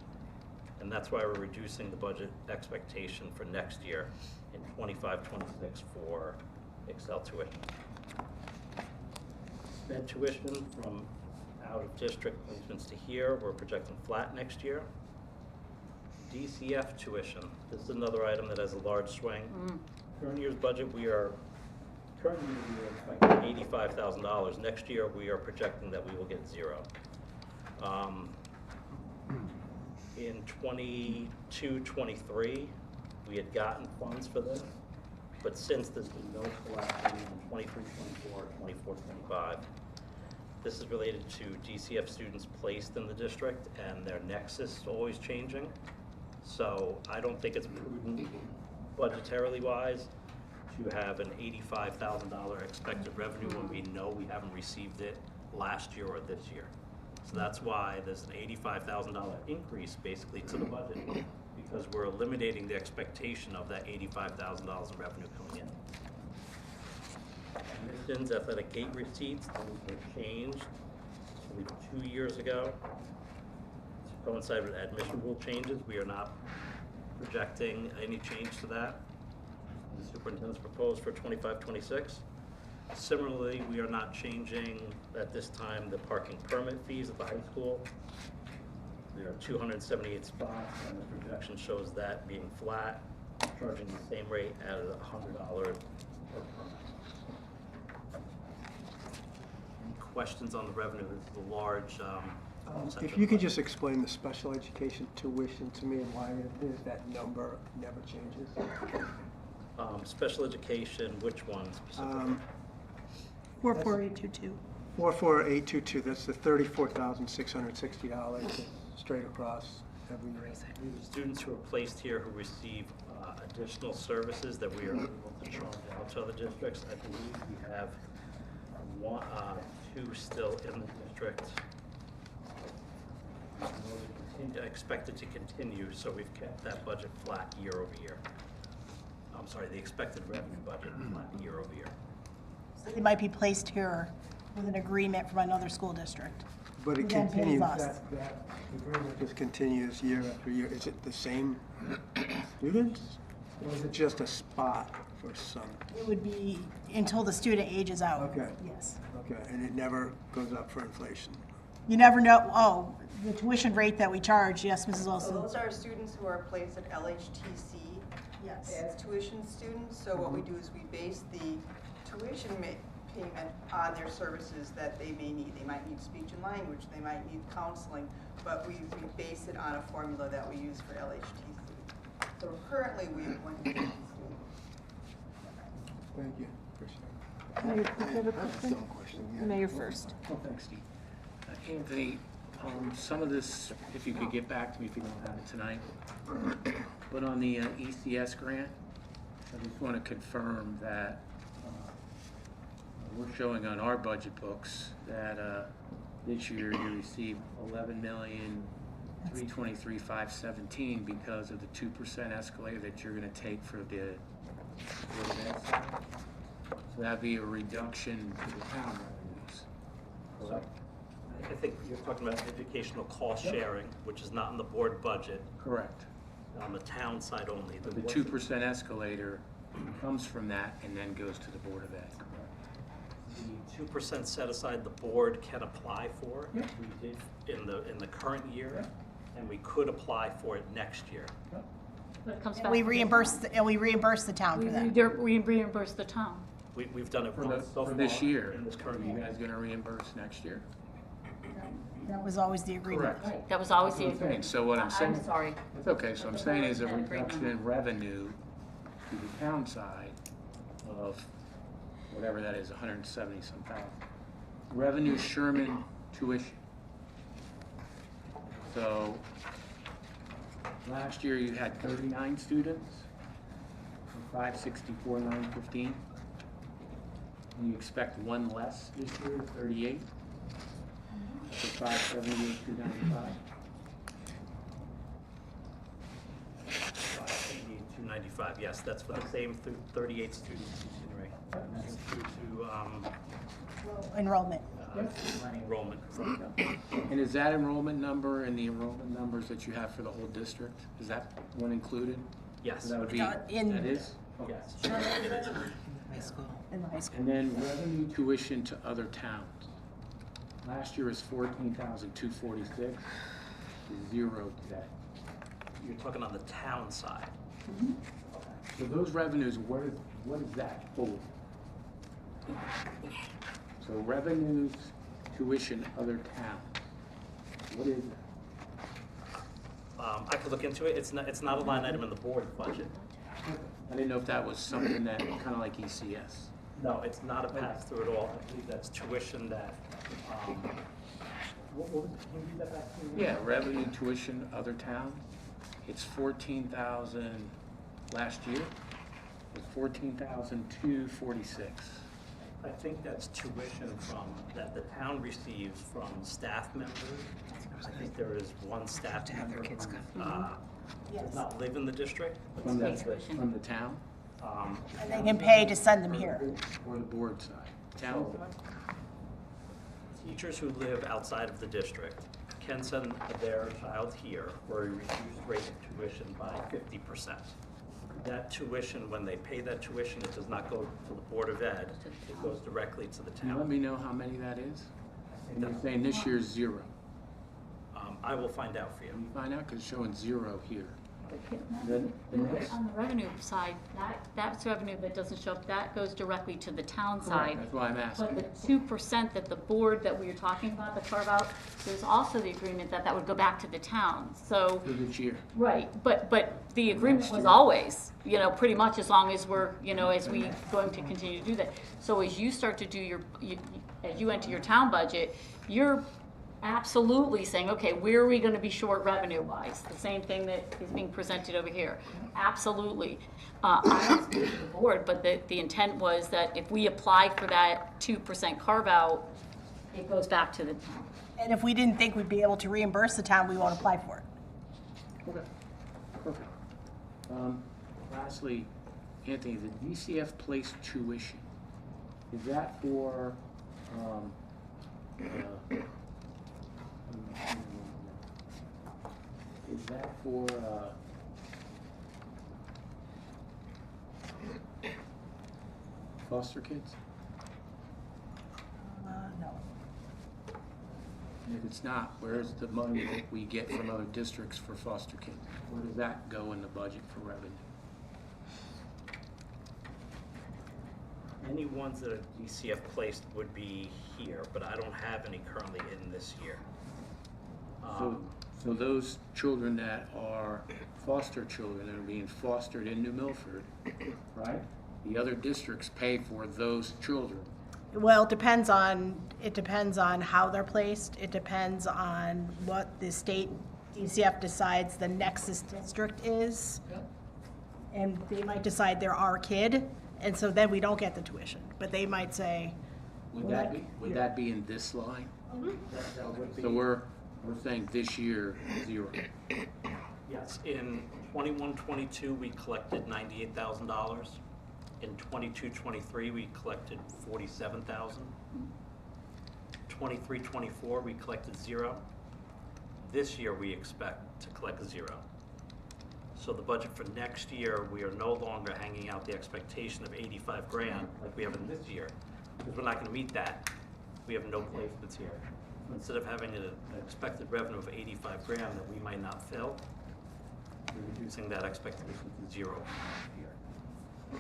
and that's why we're reducing the budget expectation for next year in 25-26 for Excel tuition. Med tuition from out of district placements to here, we're projecting flat next year. DCF tuition, this is another item that has a large swing. Current year's budget, we are expecting $85,000. Next year, we are projecting that we will get 0. In 22-23, we had gotten funds for this, but since there's been no collection in 23-24, 24-25, this is related to DCF students placed in the district and their nexus always changing. So I don't think it's prudent budgetarily wise to have an $85,000 expected revenue when we know we haven't received it last year or this year. So that's why there's an $85,000 increase basically to the budget, because we're eliminating the expectation of that $85,000 in revenue coming in. Admissions, athletic gate receipts, those were changed, I believe 2 years ago. To coincide with admission rule changes, we are not projecting any change to that. The superintendent's proposed for 25-26. Similarly, we are not changing at this time the parking permit fees at the high school. There are 278 spots, and the projection shows that being flat, charging the same rate at $100 per permit. Any questions on the revenue? This is a large section. If you could just explain the special education tuition to me and why it is that number never changes. Special education, which one specifically? 44822. 44822, that's the $34,660 straight across every year. These are students who are placed here who receive additional services that we are able to charge out to other districts. I believe we have 2 still in the district. Expected to continue, so we've kept that budget flat year over year. I'm sorry, the expected revenue budget flat year over year. So they might be placed here with an agreement from another school district. But it who then pays continues, us. that agreement just continues year after year. Is it the same students? Or is it just a spot for some? It would be until the student ages out. Okay. Yes. Okay, and it never goes up for inflation? You never know, oh, the tuition rate that we charge, yes, Mrs. So Wilson? those are students who are placed at LHTC Yes. as tuition students. So what we do is we base the tuition payment on their services that they may need. They might need speech and language, they might need counseling, but we base it on a formula that we use for LHTC. So currently we have one tuition student. Thank you. Appreciate it. Mayor, did you have a That's question? dumb question, yeah. Mayor first. Oh, thanks, Steve. Anthony, some of this, if you could get back to me if you don't have it tonight, but on the ECS grant, I just want to confirm that we're showing on our budget books that this year you received $11,323,517 because of the 2% escalator that you're going to take for the so that'd be a reduction to the town revenues. So, I think you're talking about educational cost sharing, which is not in the board budget, Correct. on the town side only. The 2% escalator comes from that and then goes to the Board of Ed. The 2% set aside the board can apply for. Yep. We did in the current year, and we could apply for it next year. But it comes And back. we to the reimburse, town. and we reimburse the town for that. We reimburse the town. We've done it For once so for far this year, in this are current you year. guys gonna reimburse next year? That was always the agreement. Correct. That was always the That's what I'm saying. agreement. So what I'm saying. I'm sorry. That's okay, so I'm saying is a That reduction agreement. in revenue to the town side of whatever that is, 170 some thousand. Revenue Sherman tuition. So last year you had 39 students, 564, 915. And you expect one less this year, 38. So 578, 295. 295, yes, that's for the same 38 students, right? That's due to Enrollment. enrollment. And is that enrollment number and the enrollment numbers that you have for the whole district, is that one included? Yes. So that would be, In- that is? Okay. Yes. It is. High school. In the high school. And then revenue tuition to other towns. Last year was 14,246, zero today. You're talking on the town side. So those revenues, what is that for? So revenues, tuition, other towns, what is it? I could look into it. It's not a line item in the board budget. I didn't know if that was something that, kind of like ECS. No, it's not a pass-through at all. I believe that's tuition that, what was it? Can you read that back to me? Yeah, revenue, tuition, other towns, it's 14,000, last year, it's 14,246. I think that's tuition that the town receives from staff members. I think there is one staff member who does not live in the district. From the town? And they can pay to send them here. Or the board side? Town side? Teachers who live outside of the district can send their child here for a reduced rate of tuition by 50%. That tuition, when they pay that tuition, it does not go to the Board of Ed, it goes directly to the Can you let town. me know how many that is? And you're saying this year's zero. I will find out for you. Can you find out, because it's showing zero here. On the revenue side, that's revenue that doesn't show up, that goes directly to the town side. That's why I'm asking. But the 2% that the board that we were talking about, the carve out, there's also the agreement that would go back to the town, so. For this year. Right, but the agreement was always, pretty much as long as we're, as we going to continue to do that. So as you start to do as you enter your town budget, you're absolutely saying, okay, where are we gonna be short revenue-wise? The same thing that is being presented over here. Absolutely. I don't speak to the board, but the intent was that if we apply for that 2% carve-out, it goes back to the town. And if we didn't think we'd be able to reimburse the town, we won't apply for it. Okay, perfect. Lastly, Anthony, the DCF place tuition, is that for, foster kids? No. And if it's not, where's the money that we get from other districts for foster kids? Where does that go in the budget for revenue? Any ones that are DCF placed would be here, but I don't have any currently in this year. So those children that are foster children that are being fostered in New Milford, right? The other districts pay for those children. Well, it depends on how they're placed. It depends on what the state DCF decides the nexus district is. And they might decide they're our kid, and so then we don't get the tuition. But they might say. Would that be in this line? Mm-hmm. So we're saying this year, 0. Yes, in 21-22, we collected $98,000. In 22-23, we collected $47,000. 23-24, we collected 0. This year, we expect to collect 0. So the budget for next year, we are no longer hanging out the expectation of 85 grand like we have in this year, because we're not going to meet that. We have no placements here. Instead of having an expected revenue of 85 grand that we might not fill, we're reducing that expectation to 0 next year.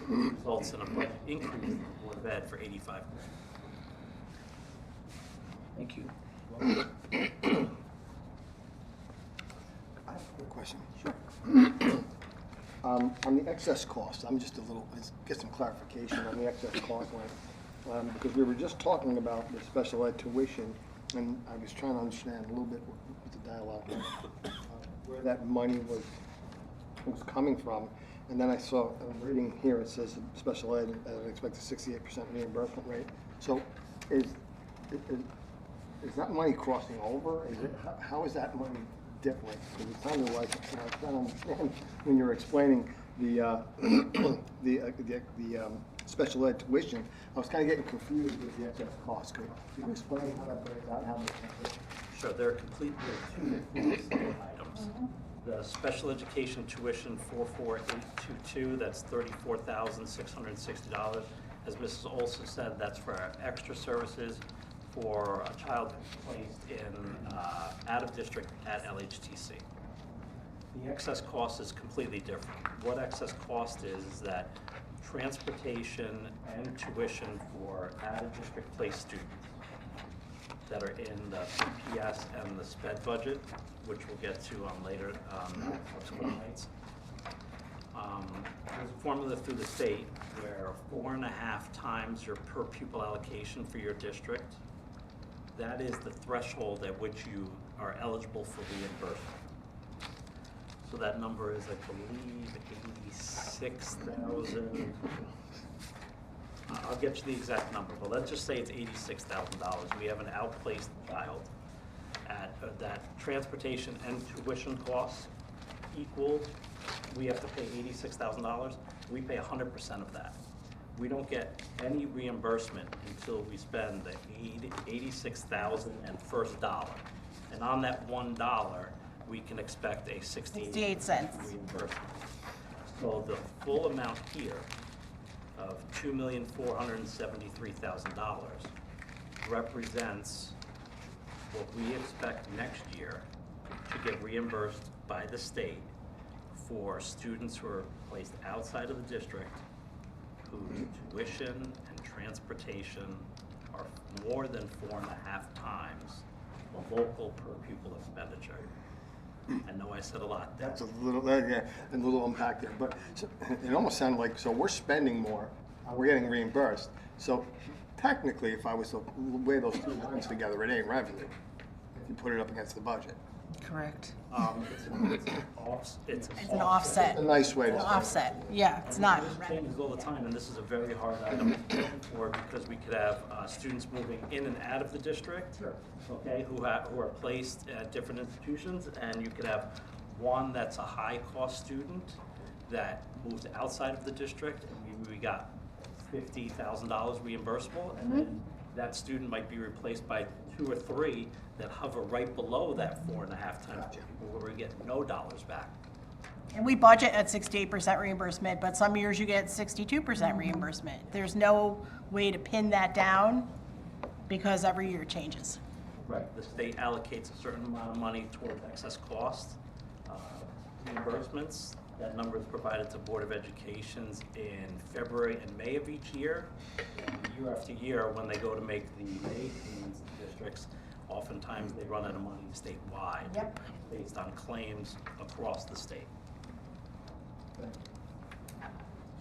Results in a budget increase in the Board of Ed for 85 grand. Thank you. I have a quick question. Sure. On the excess cost, I'm just let's get some clarification on the excess cost line. Because we were just talking about the special ed tuition, and I was trying to understand a little bit what the dialogue was, where that money was coming from. And then I'm reading here, it says special ed at an expected 68% reimbursement rate. So is that money crossing over? How is that money different? Because it sounded like, I was trying to understand when you were explaining the special ed tuition, I was kind of getting confused with the excess cost. Could you explain how that breaks out? How much? Sure, they're completely two distinct items. The special education tuition 44822, that's $34,660. As Mrs. Olson said, that's for our extra services for a child placed in out of district at LHTC. The excess cost is completely different. What excess cost is that transportation and tuition for out of district placed students that are in the PPS and the SPED budget, which we'll get to on later subsequent nights. There's a formula through the state where 4.5 times your per pupil allocation for your district, that is the threshold at which you are eligible for reimbursement. So that number is, I believe, 86,000. I'll get you the exact number, but let's just say it's $86,000. We have an outplaced child at that transportation and tuition costs equal. We have to pay $86,000. We pay 100% of that. We don't get any reimbursement until we spend the $86,000 and first dollar. And on that $1, we can expect a 68 cents reimbursement. So the full amount here of $2,473,000 represents what we expect next year to get reimbursed by the state for students who are placed outside of the district whose tuition and transportation are more than 4.5 times the local per pupil expenditure. I know I said a lot there. That's a little, yeah, a little unpacked there, but it almost sounded like, so we're spending more, we're getting reimbursed. So technically, if I was to weigh those two lines together, it ain't revenue, if you put it up against the budget. Correct. It's an offset. It's a nice way to An say it. offset, yeah, it's not. This changes all the time, and this is a very hard item for, because we could have students moving in and out of the district, okay, who are placed at different institutions, and you could have one that's a high-cost student that moves outside of the district, and we got $50,000 reimbursable, and then that student might be replaced by 2 or 3 that hover right below that 4.5 times, where we get no dollars back. And we budget at 68% reimbursement, but some years you get 62% reimbursement. There's no way to pin that down because every year it changes. Right. The state allocates a certain amount of money towards excess cost reimbursements. That number is provided to Board of Educations in February and May of each year. And year after year, when they go to make the May payments to districts, oftentimes they run out of money statewide. Yep. Based on claims across the state.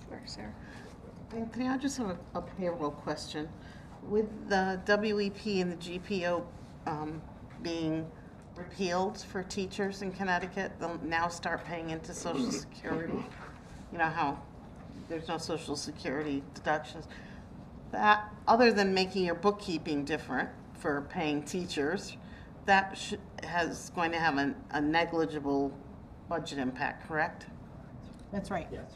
Sure, Sarah. And can I just have a payroll question? With the WEP and the GPO being repealed for teachers in Connecticut, they'll now start paying into Social Security. You know how there's no Social Security deductions. That, other than making your bookkeeping different for paying teachers, that has going to have a negligible budget impact, correct? That's right. Yes.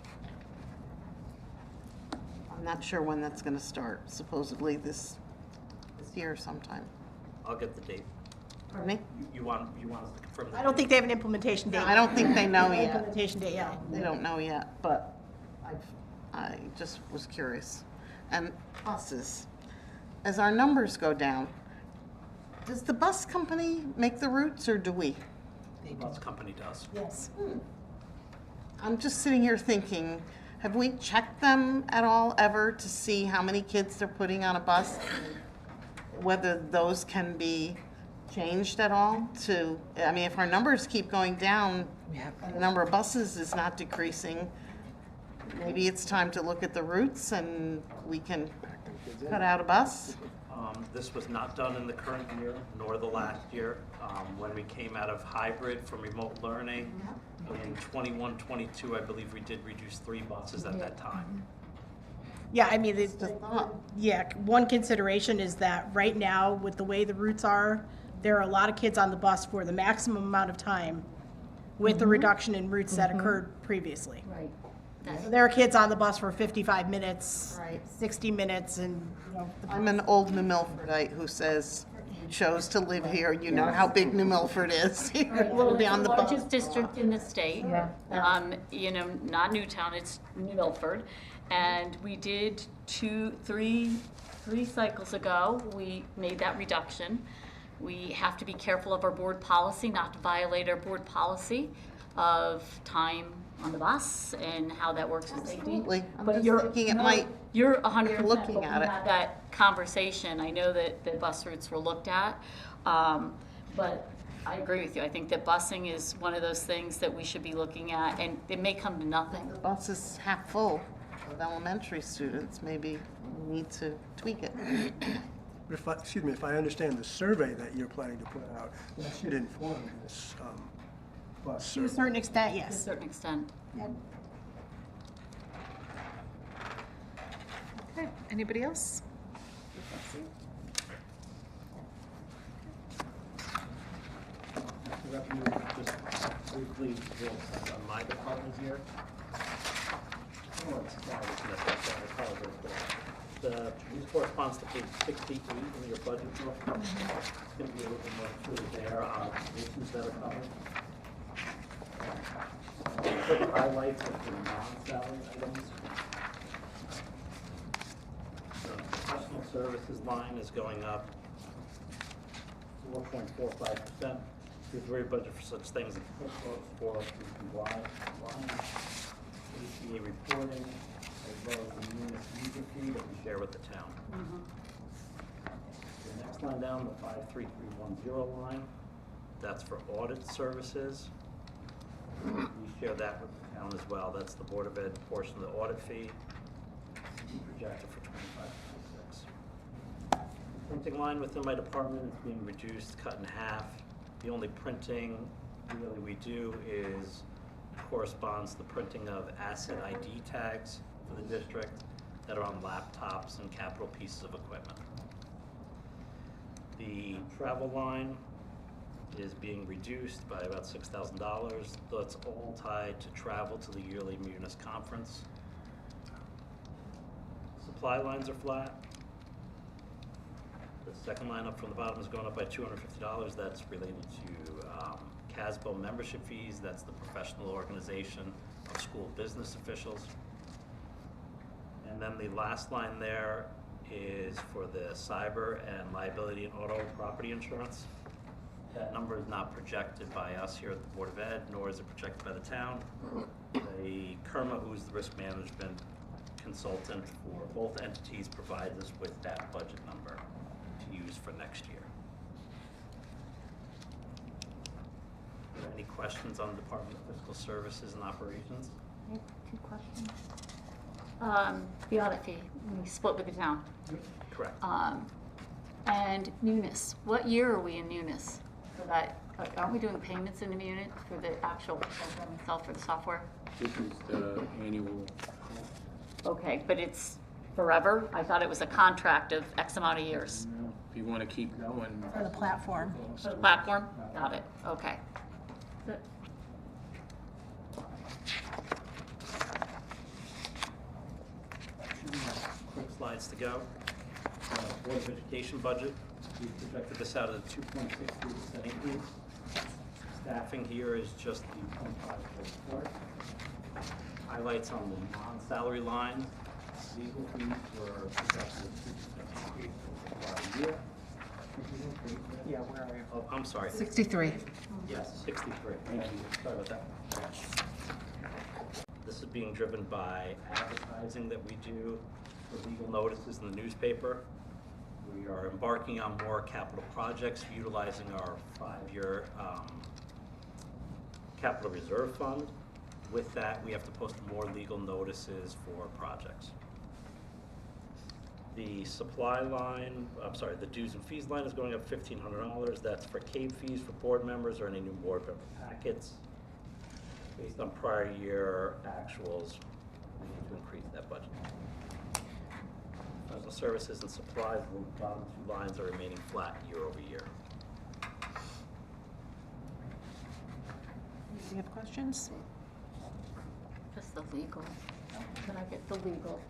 I'm not sure when that's going to start, supposedly this year sometime. I'll get the date. Pardon me? You want us to confirm that? I don't think they have an implementation date. No, I don't think they know yet. Implementation date, yeah. They don't know yet, but I just was curious. And buses, as our numbers go down, does the bus company make the routes or do we? The bus company does. Yes. I'm just sitting here thinking, have we checked them at all ever to see how many kids they're putting on a bus? Whether those can be changed at all to, I mean, if our numbers keep going down, and the number of buses is not decreasing, maybe it's time to look at the routes and we can cut out a bus? This was not done in the current year, nor the last year. When we came out of hybrid from remote learning, in 21-22, I believe we did reduce 3 buses at that time. Yeah, I mean, one consideration is that right now, with the way the routes are, there are a lot of kids on the bus for the maximum amount of time with the reduction in routes that occurred previously. Right. So there are kids on the bus for 55 minutes, 60 minutes, and, you know. I'm an old New Milfordite who says, you chose to live here, you know how big New Milford is. We'll be on the bus. Largest district in the state. You know, not Newtown, it's New Milford. And we did three cycles ago, we made that reduction. We have to be careful of our board policy, not to violate our board policy of time on the bus and how that works with safety. Absolutely. I'm But just you're, thinking it no, might- you're 100% looking but we at it. had that conversation. I know that the bus routes were looked at, but I agree with you. I think that busing is one of those things that we should be looking at, and it may come to nothing. The bus is half full of elementary students, maybe we need to tweak it. But if I understand the survey that you're planning to put out, that should inform this bus To a survey. certain extent, To a yes. certain extent. Okay, anybody else? Revenue, just briefly, real quick on my department here. Oh, it's not looking at that, I apologize for that. This corresponds to page 68 in your budget book. It's going to be a little bit more included there on the positions that are covered. Quick highlights of the non-salary items. The professional services line is going up 4.45%. We've very budget for such things as for ACA reporting, as well as the munis user fee that we share with the town. The next line down, the 53310 line, that's for audit services. We share that with the town as well. That's the Board of Ed portion of the audit fee, projected for 25-26. Printing line within my department is being reduced, cut in half. The only printing really we do is corresponds to the printing of asset ID tags for the district that are on laptops and capital pieces of equipment. The travel line is being reduced by about $6,000. That's all tied to travel to the yearly Munis conference. Supply lines are flat. The second line up from the bottom is going up by $250. That's related to CASBO membership fees, that's the professional organization of school business officials. And then the last line there is for the cyber and liability and auto property insurance. That number is not projected by us here at the Board of Ed, nor is it projected by the town. The KERMA, who's the risk management consultant for both entities, provides us with that budget number to use for next year. Are there any questions on the Department of Fiscal Services and Operations? Two questions. The audit fee, we split with the town. Correct. And Munis, what year are we in Munis? For that, aren't we doing payments in the Munis for the actual program itself for the software? This is the annual. Okay, but it's forever? I thought it was a contract of X amount of years. If you want to keep going. For the platform. For the platform? Got it, okay. Good. Quick slides to go. Board of Education budget, we projected this out at a 2.63% increase. Staffing here is just the 0.5 highlights on the non-salary line. Legal fees were projected at 2% increase over the year. Yeah, where are you? Oh, I'm sorry. 63. Yes, 63. Thank you. Sorry about that. This is being driven by advertising that we do for legal notices in the newspaper. We are embarking on more capital projects utilizing our 5-year capital reserve fund. With that, we have to post more legal notices for projects. The supply line, I'm sorry, the dues and fees line is going up $1,500. That's for CAPE fees for board members or any new board member packets. Based on prior year actuals, we need to increase that budget. Professional services and supplies, the bottom two lines are remaining flat year over year. Do you have questions? Just the legal. Can I get the legal?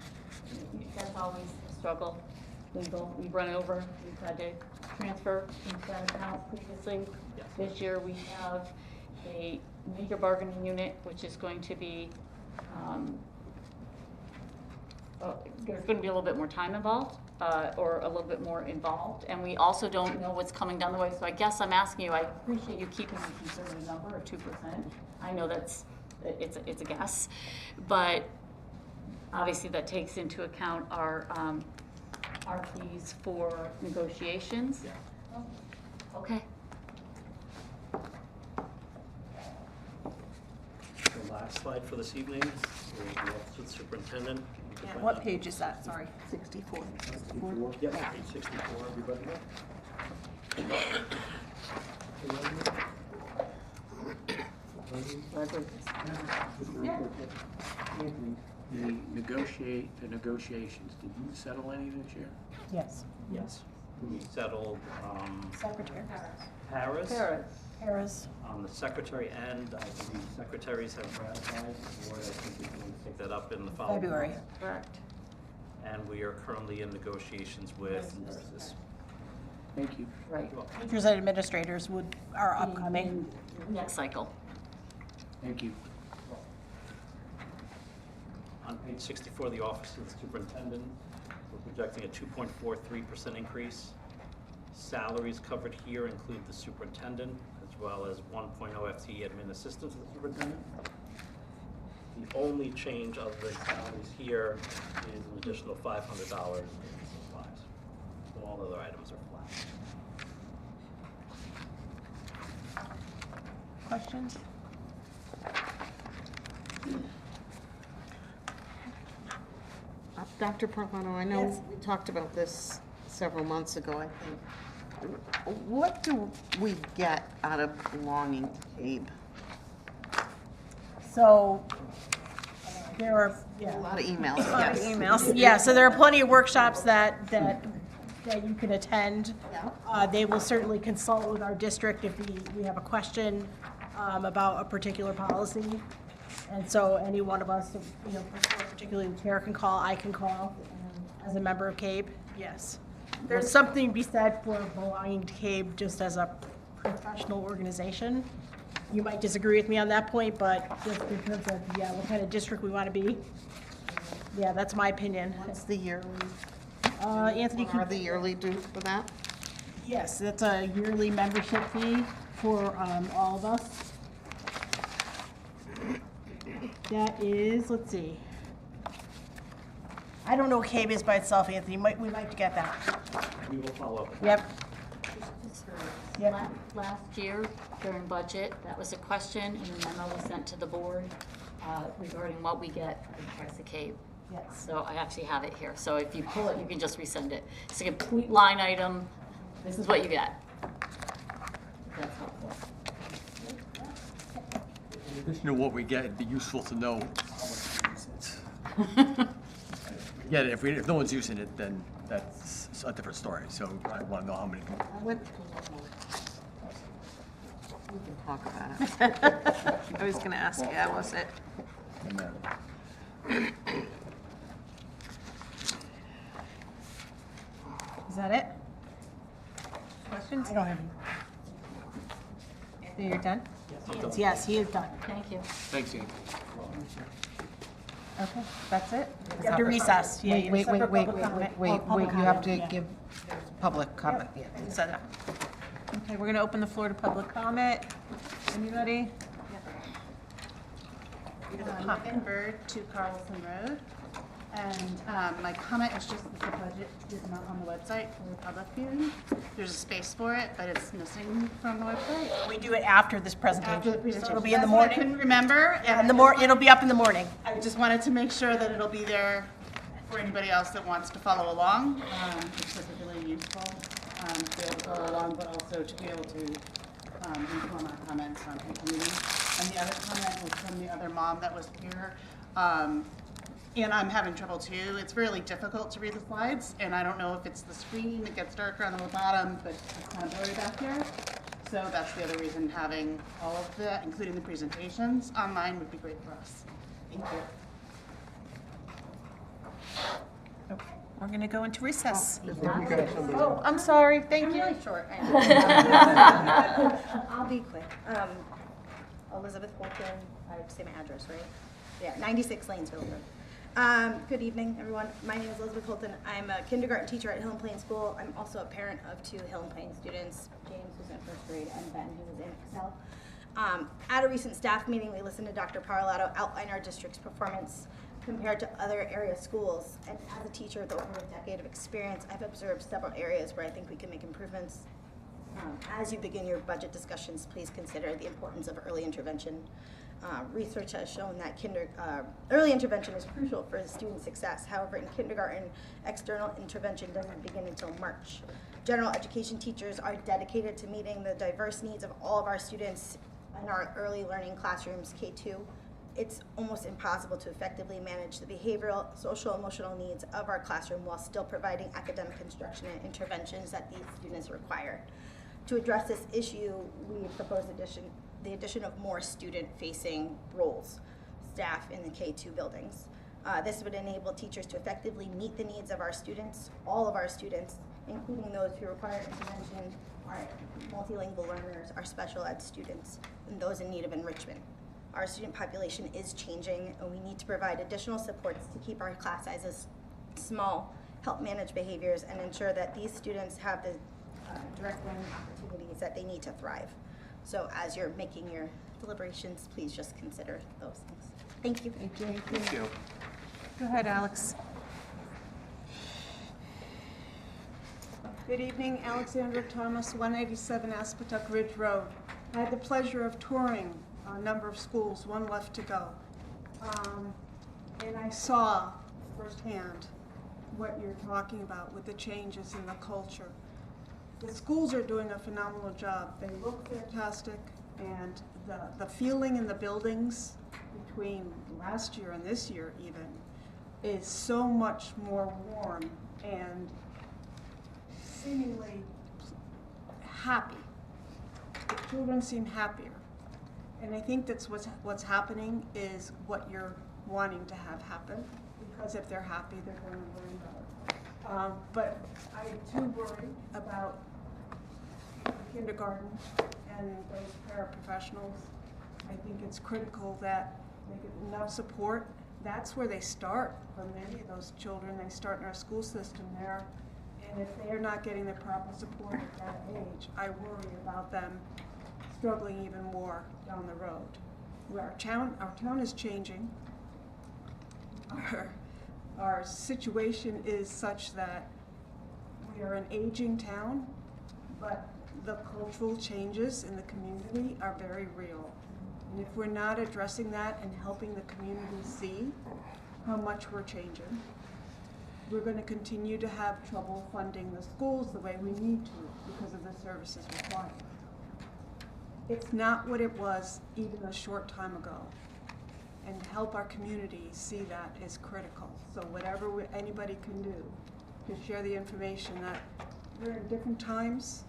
That's always a struggle. Legal, we've run over, we've had to transfer into that account previously. Yes. This year we have a major bargaining unit, which is going to be, there's going to be a little bit more time involved, or a little bit more involved, and we also don't know what's coming down the way. So I guess I'm asking you, I appreciate you keeping a conservative number of 2%. I know it's a guess, but obviously that takes into account our fees for negotiations. Yeah. Okay. The last slide for this evening is the Office of the Superintendent. Yeah, what page is that? Sorry. 64. Yep, page 64, everybody. The negotiations, did you settle any this year? Yes. Yes. We settled Secretary. Paris. Paris. On the secretary end, I believe secretaries have ratified, or I think we can pick that up in the following. February. month. Correct. And we are currently in negotiations with nurses. Thank you. Right. Teachers and administrators are upcoming. Next cycle. Thank you. On page 64, the Office of the Superintendent, we're projecting a 2.43% increase. Salaries covered here include the superintendent, as well as 1.0 FTE admin assistant to the superintendent. The only change of the salaries here is an additional $500 in supplies. So all other items are flat. Questions? Dr. Parlano, I know Yes. we talked about this several months ago, I think. What do we get out of belonging to CABE? So there are A lot of emails, a lot of yes. emails. Yeah, so there are plenty of workshops that you can attend. They will certainly consult with our district if we have a question about a particular policy. And so any one of us, particularly the chair can call, I can call as a member of CABE, yes. There's something to be said for belonging to CABE just as a professional organization. you might disagree with me on that point, but just in terms of, yeah, what kind of district we want to be. Yeah, that's my opinion. What's the yearly? Anthony, What are the yearly dues for that? yes, that's a yearly membership fee for all of us. That is, let's see. I don't know KBIS by itself, Anthony. We might get that. We will follow up. Yep. Last year during budget, that was a question, and a memo was sent to the board regarding what we get for the price of CABE. Yes. So I actually have it here. So if you pull it, you can just resend it. It's a complete line item. This is what you get. That's helpful. In addition to what we get, it'd be useful to know how much it's. Yeah, if no one's using it, then that's a different story. So I want to know how many people. We can talk about it. I was gonna ask, yeah, was it? Is that it? Questions? I don't have any. Anthony, you're done? Yes, he is done. Thank you. Thanks, Ian. Okay, that's it? You have to recess. Yeah, you Wait, have wait, separate wait, public wait, comment. wait, Oh, wait, public you have to comment, yeah. give public comment, yeah. Set it up. Okay, we're gonna open the floor to public comment. Anybody? Megan Bird, 2 Carlson Road. And my comment is just that the budget is not on the website for public viewing. There's a space for it, but it's missing from the website. We do it after this presentation. After the presentation. So it'll be in the That's what I morning. couldn't remember. And it'll be up in the morning. I just wanted to make sure that it'll be there for anybody else that wants to follow along. It's particularly useful to be able to follow along, but also to be able to inform our comments on the meeting. And the other comment was from the other mom that was here. And I'm having trouble too. It's really difficult to read the slides, and I don't know if it's the screen that gets darker on the bottom, but it's kind of blurry back here. So that's the other reason having all of that, including the presentations, online would be great for us. Thank you. We're gonna go into recess. Oh, I'm sorry, thank I'm you. really short. I'll be quick. Elizabeth Holton, I have to say my address, right? Yeah, 96 Lanesville Road. Good evening, everyone. My name is Elizabeth Holton. I'm a kindergarten teacher at Hill and Plain School. I'm also a parent of 2 Hill and Plain students, James, who's in 1st grade, and Ben, who was in Excel. At a recent staff meeting, we listened to Dr. Parlato outline our district's performance compared to other area schools. And as a teacher with over a decade of experience, I've observed several areas where I think we can make improvements. As you begin your budget discussions, please consider the importance of early intervention. Research has shown that early intervention is crucial for student success. However, in kindergarten, external intervention doesn't begin until March. General education teachers are dedicated to meeting the diverse needs of all of our students in our early learning classrooms, K2. It's almost impossible to effectively manage the behavioral, social, emotional needs of our classroom while still providing academic instruction and interventions that these students require. To address this issue, we propose the addition of more student-facing roles, staff in the K2 buildings. This would enable teachers to effectively meet the needs of our students, all of our students, including those who require intervention, our multilingual learners, our special ed students, and those in need of enrichment. Our student population is changing, and we need to provide additional supports to keep our class sizes small, help manage behaviors, and ensure that these students have the direct learning opportunities that they need to thrive. So as you're making your deliberations, please just consider those things. Thank you. Thank you. Thank you. Go ahead, Alex. Good evening, Alexandra Thomas, 187 Aspetuck Ridge Road. I had the pleasure of touring a number of schools, one left to go. And I saw firsthand what you're talking about with the changes in the culture. The schools are doing a phenomenal job. They look fantastic, and the feeling in the buildings between last year and this year even is so much more warm and seemingly happy. The children seem happier. And I think that's what's happening is what you're wanting to have happen, because if they're happy, they're going to learn better. But I too worry about the kindergarten and those paraprofessionals I think it's critical that they get enough support. That's where they start for many of those children. They start in our school system there. And if they're not getting the proper support at that age, I worry about them struggling even more down the road. Where our town is changing. Our situation is such that we are an aging town, but the cultural changes in the community are very real. And if we're not addressing that and helping the community see how much we're changing, we're going to continue to have trouble funding the schools the way we need to because of the services required. It's not what it was even a short time ago. And to help our community see that is critical. So whatever anybody can do to share the information that we're in different times.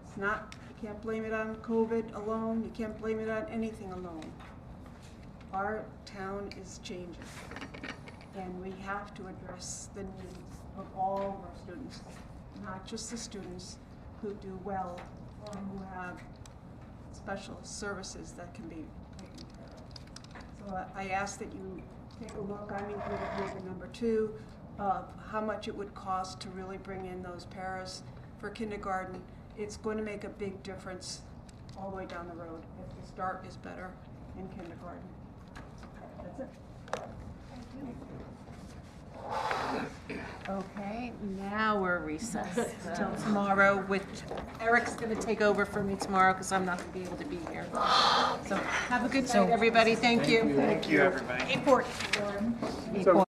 It's not, you can't blame it on COVID alone. You can't blame it on anything alone. Our town is changing. And we have to address the needs of all of our students, not just the students who do well or who have special services that can be taken care of. So I ask that you take a look. I'm included here the number 2 of how much it would cost to really bring in those paras for kindergarten. It's going to make a big difference all the way down the road if the start is better in kindergarten. That's it. Okay, now we're recessed till tomorrow, which Eric's going to take over for me tomorrow because I'm not going to be able to be here. So have a good night, everybody. Thank you. Thank you, everybody. 8:40. So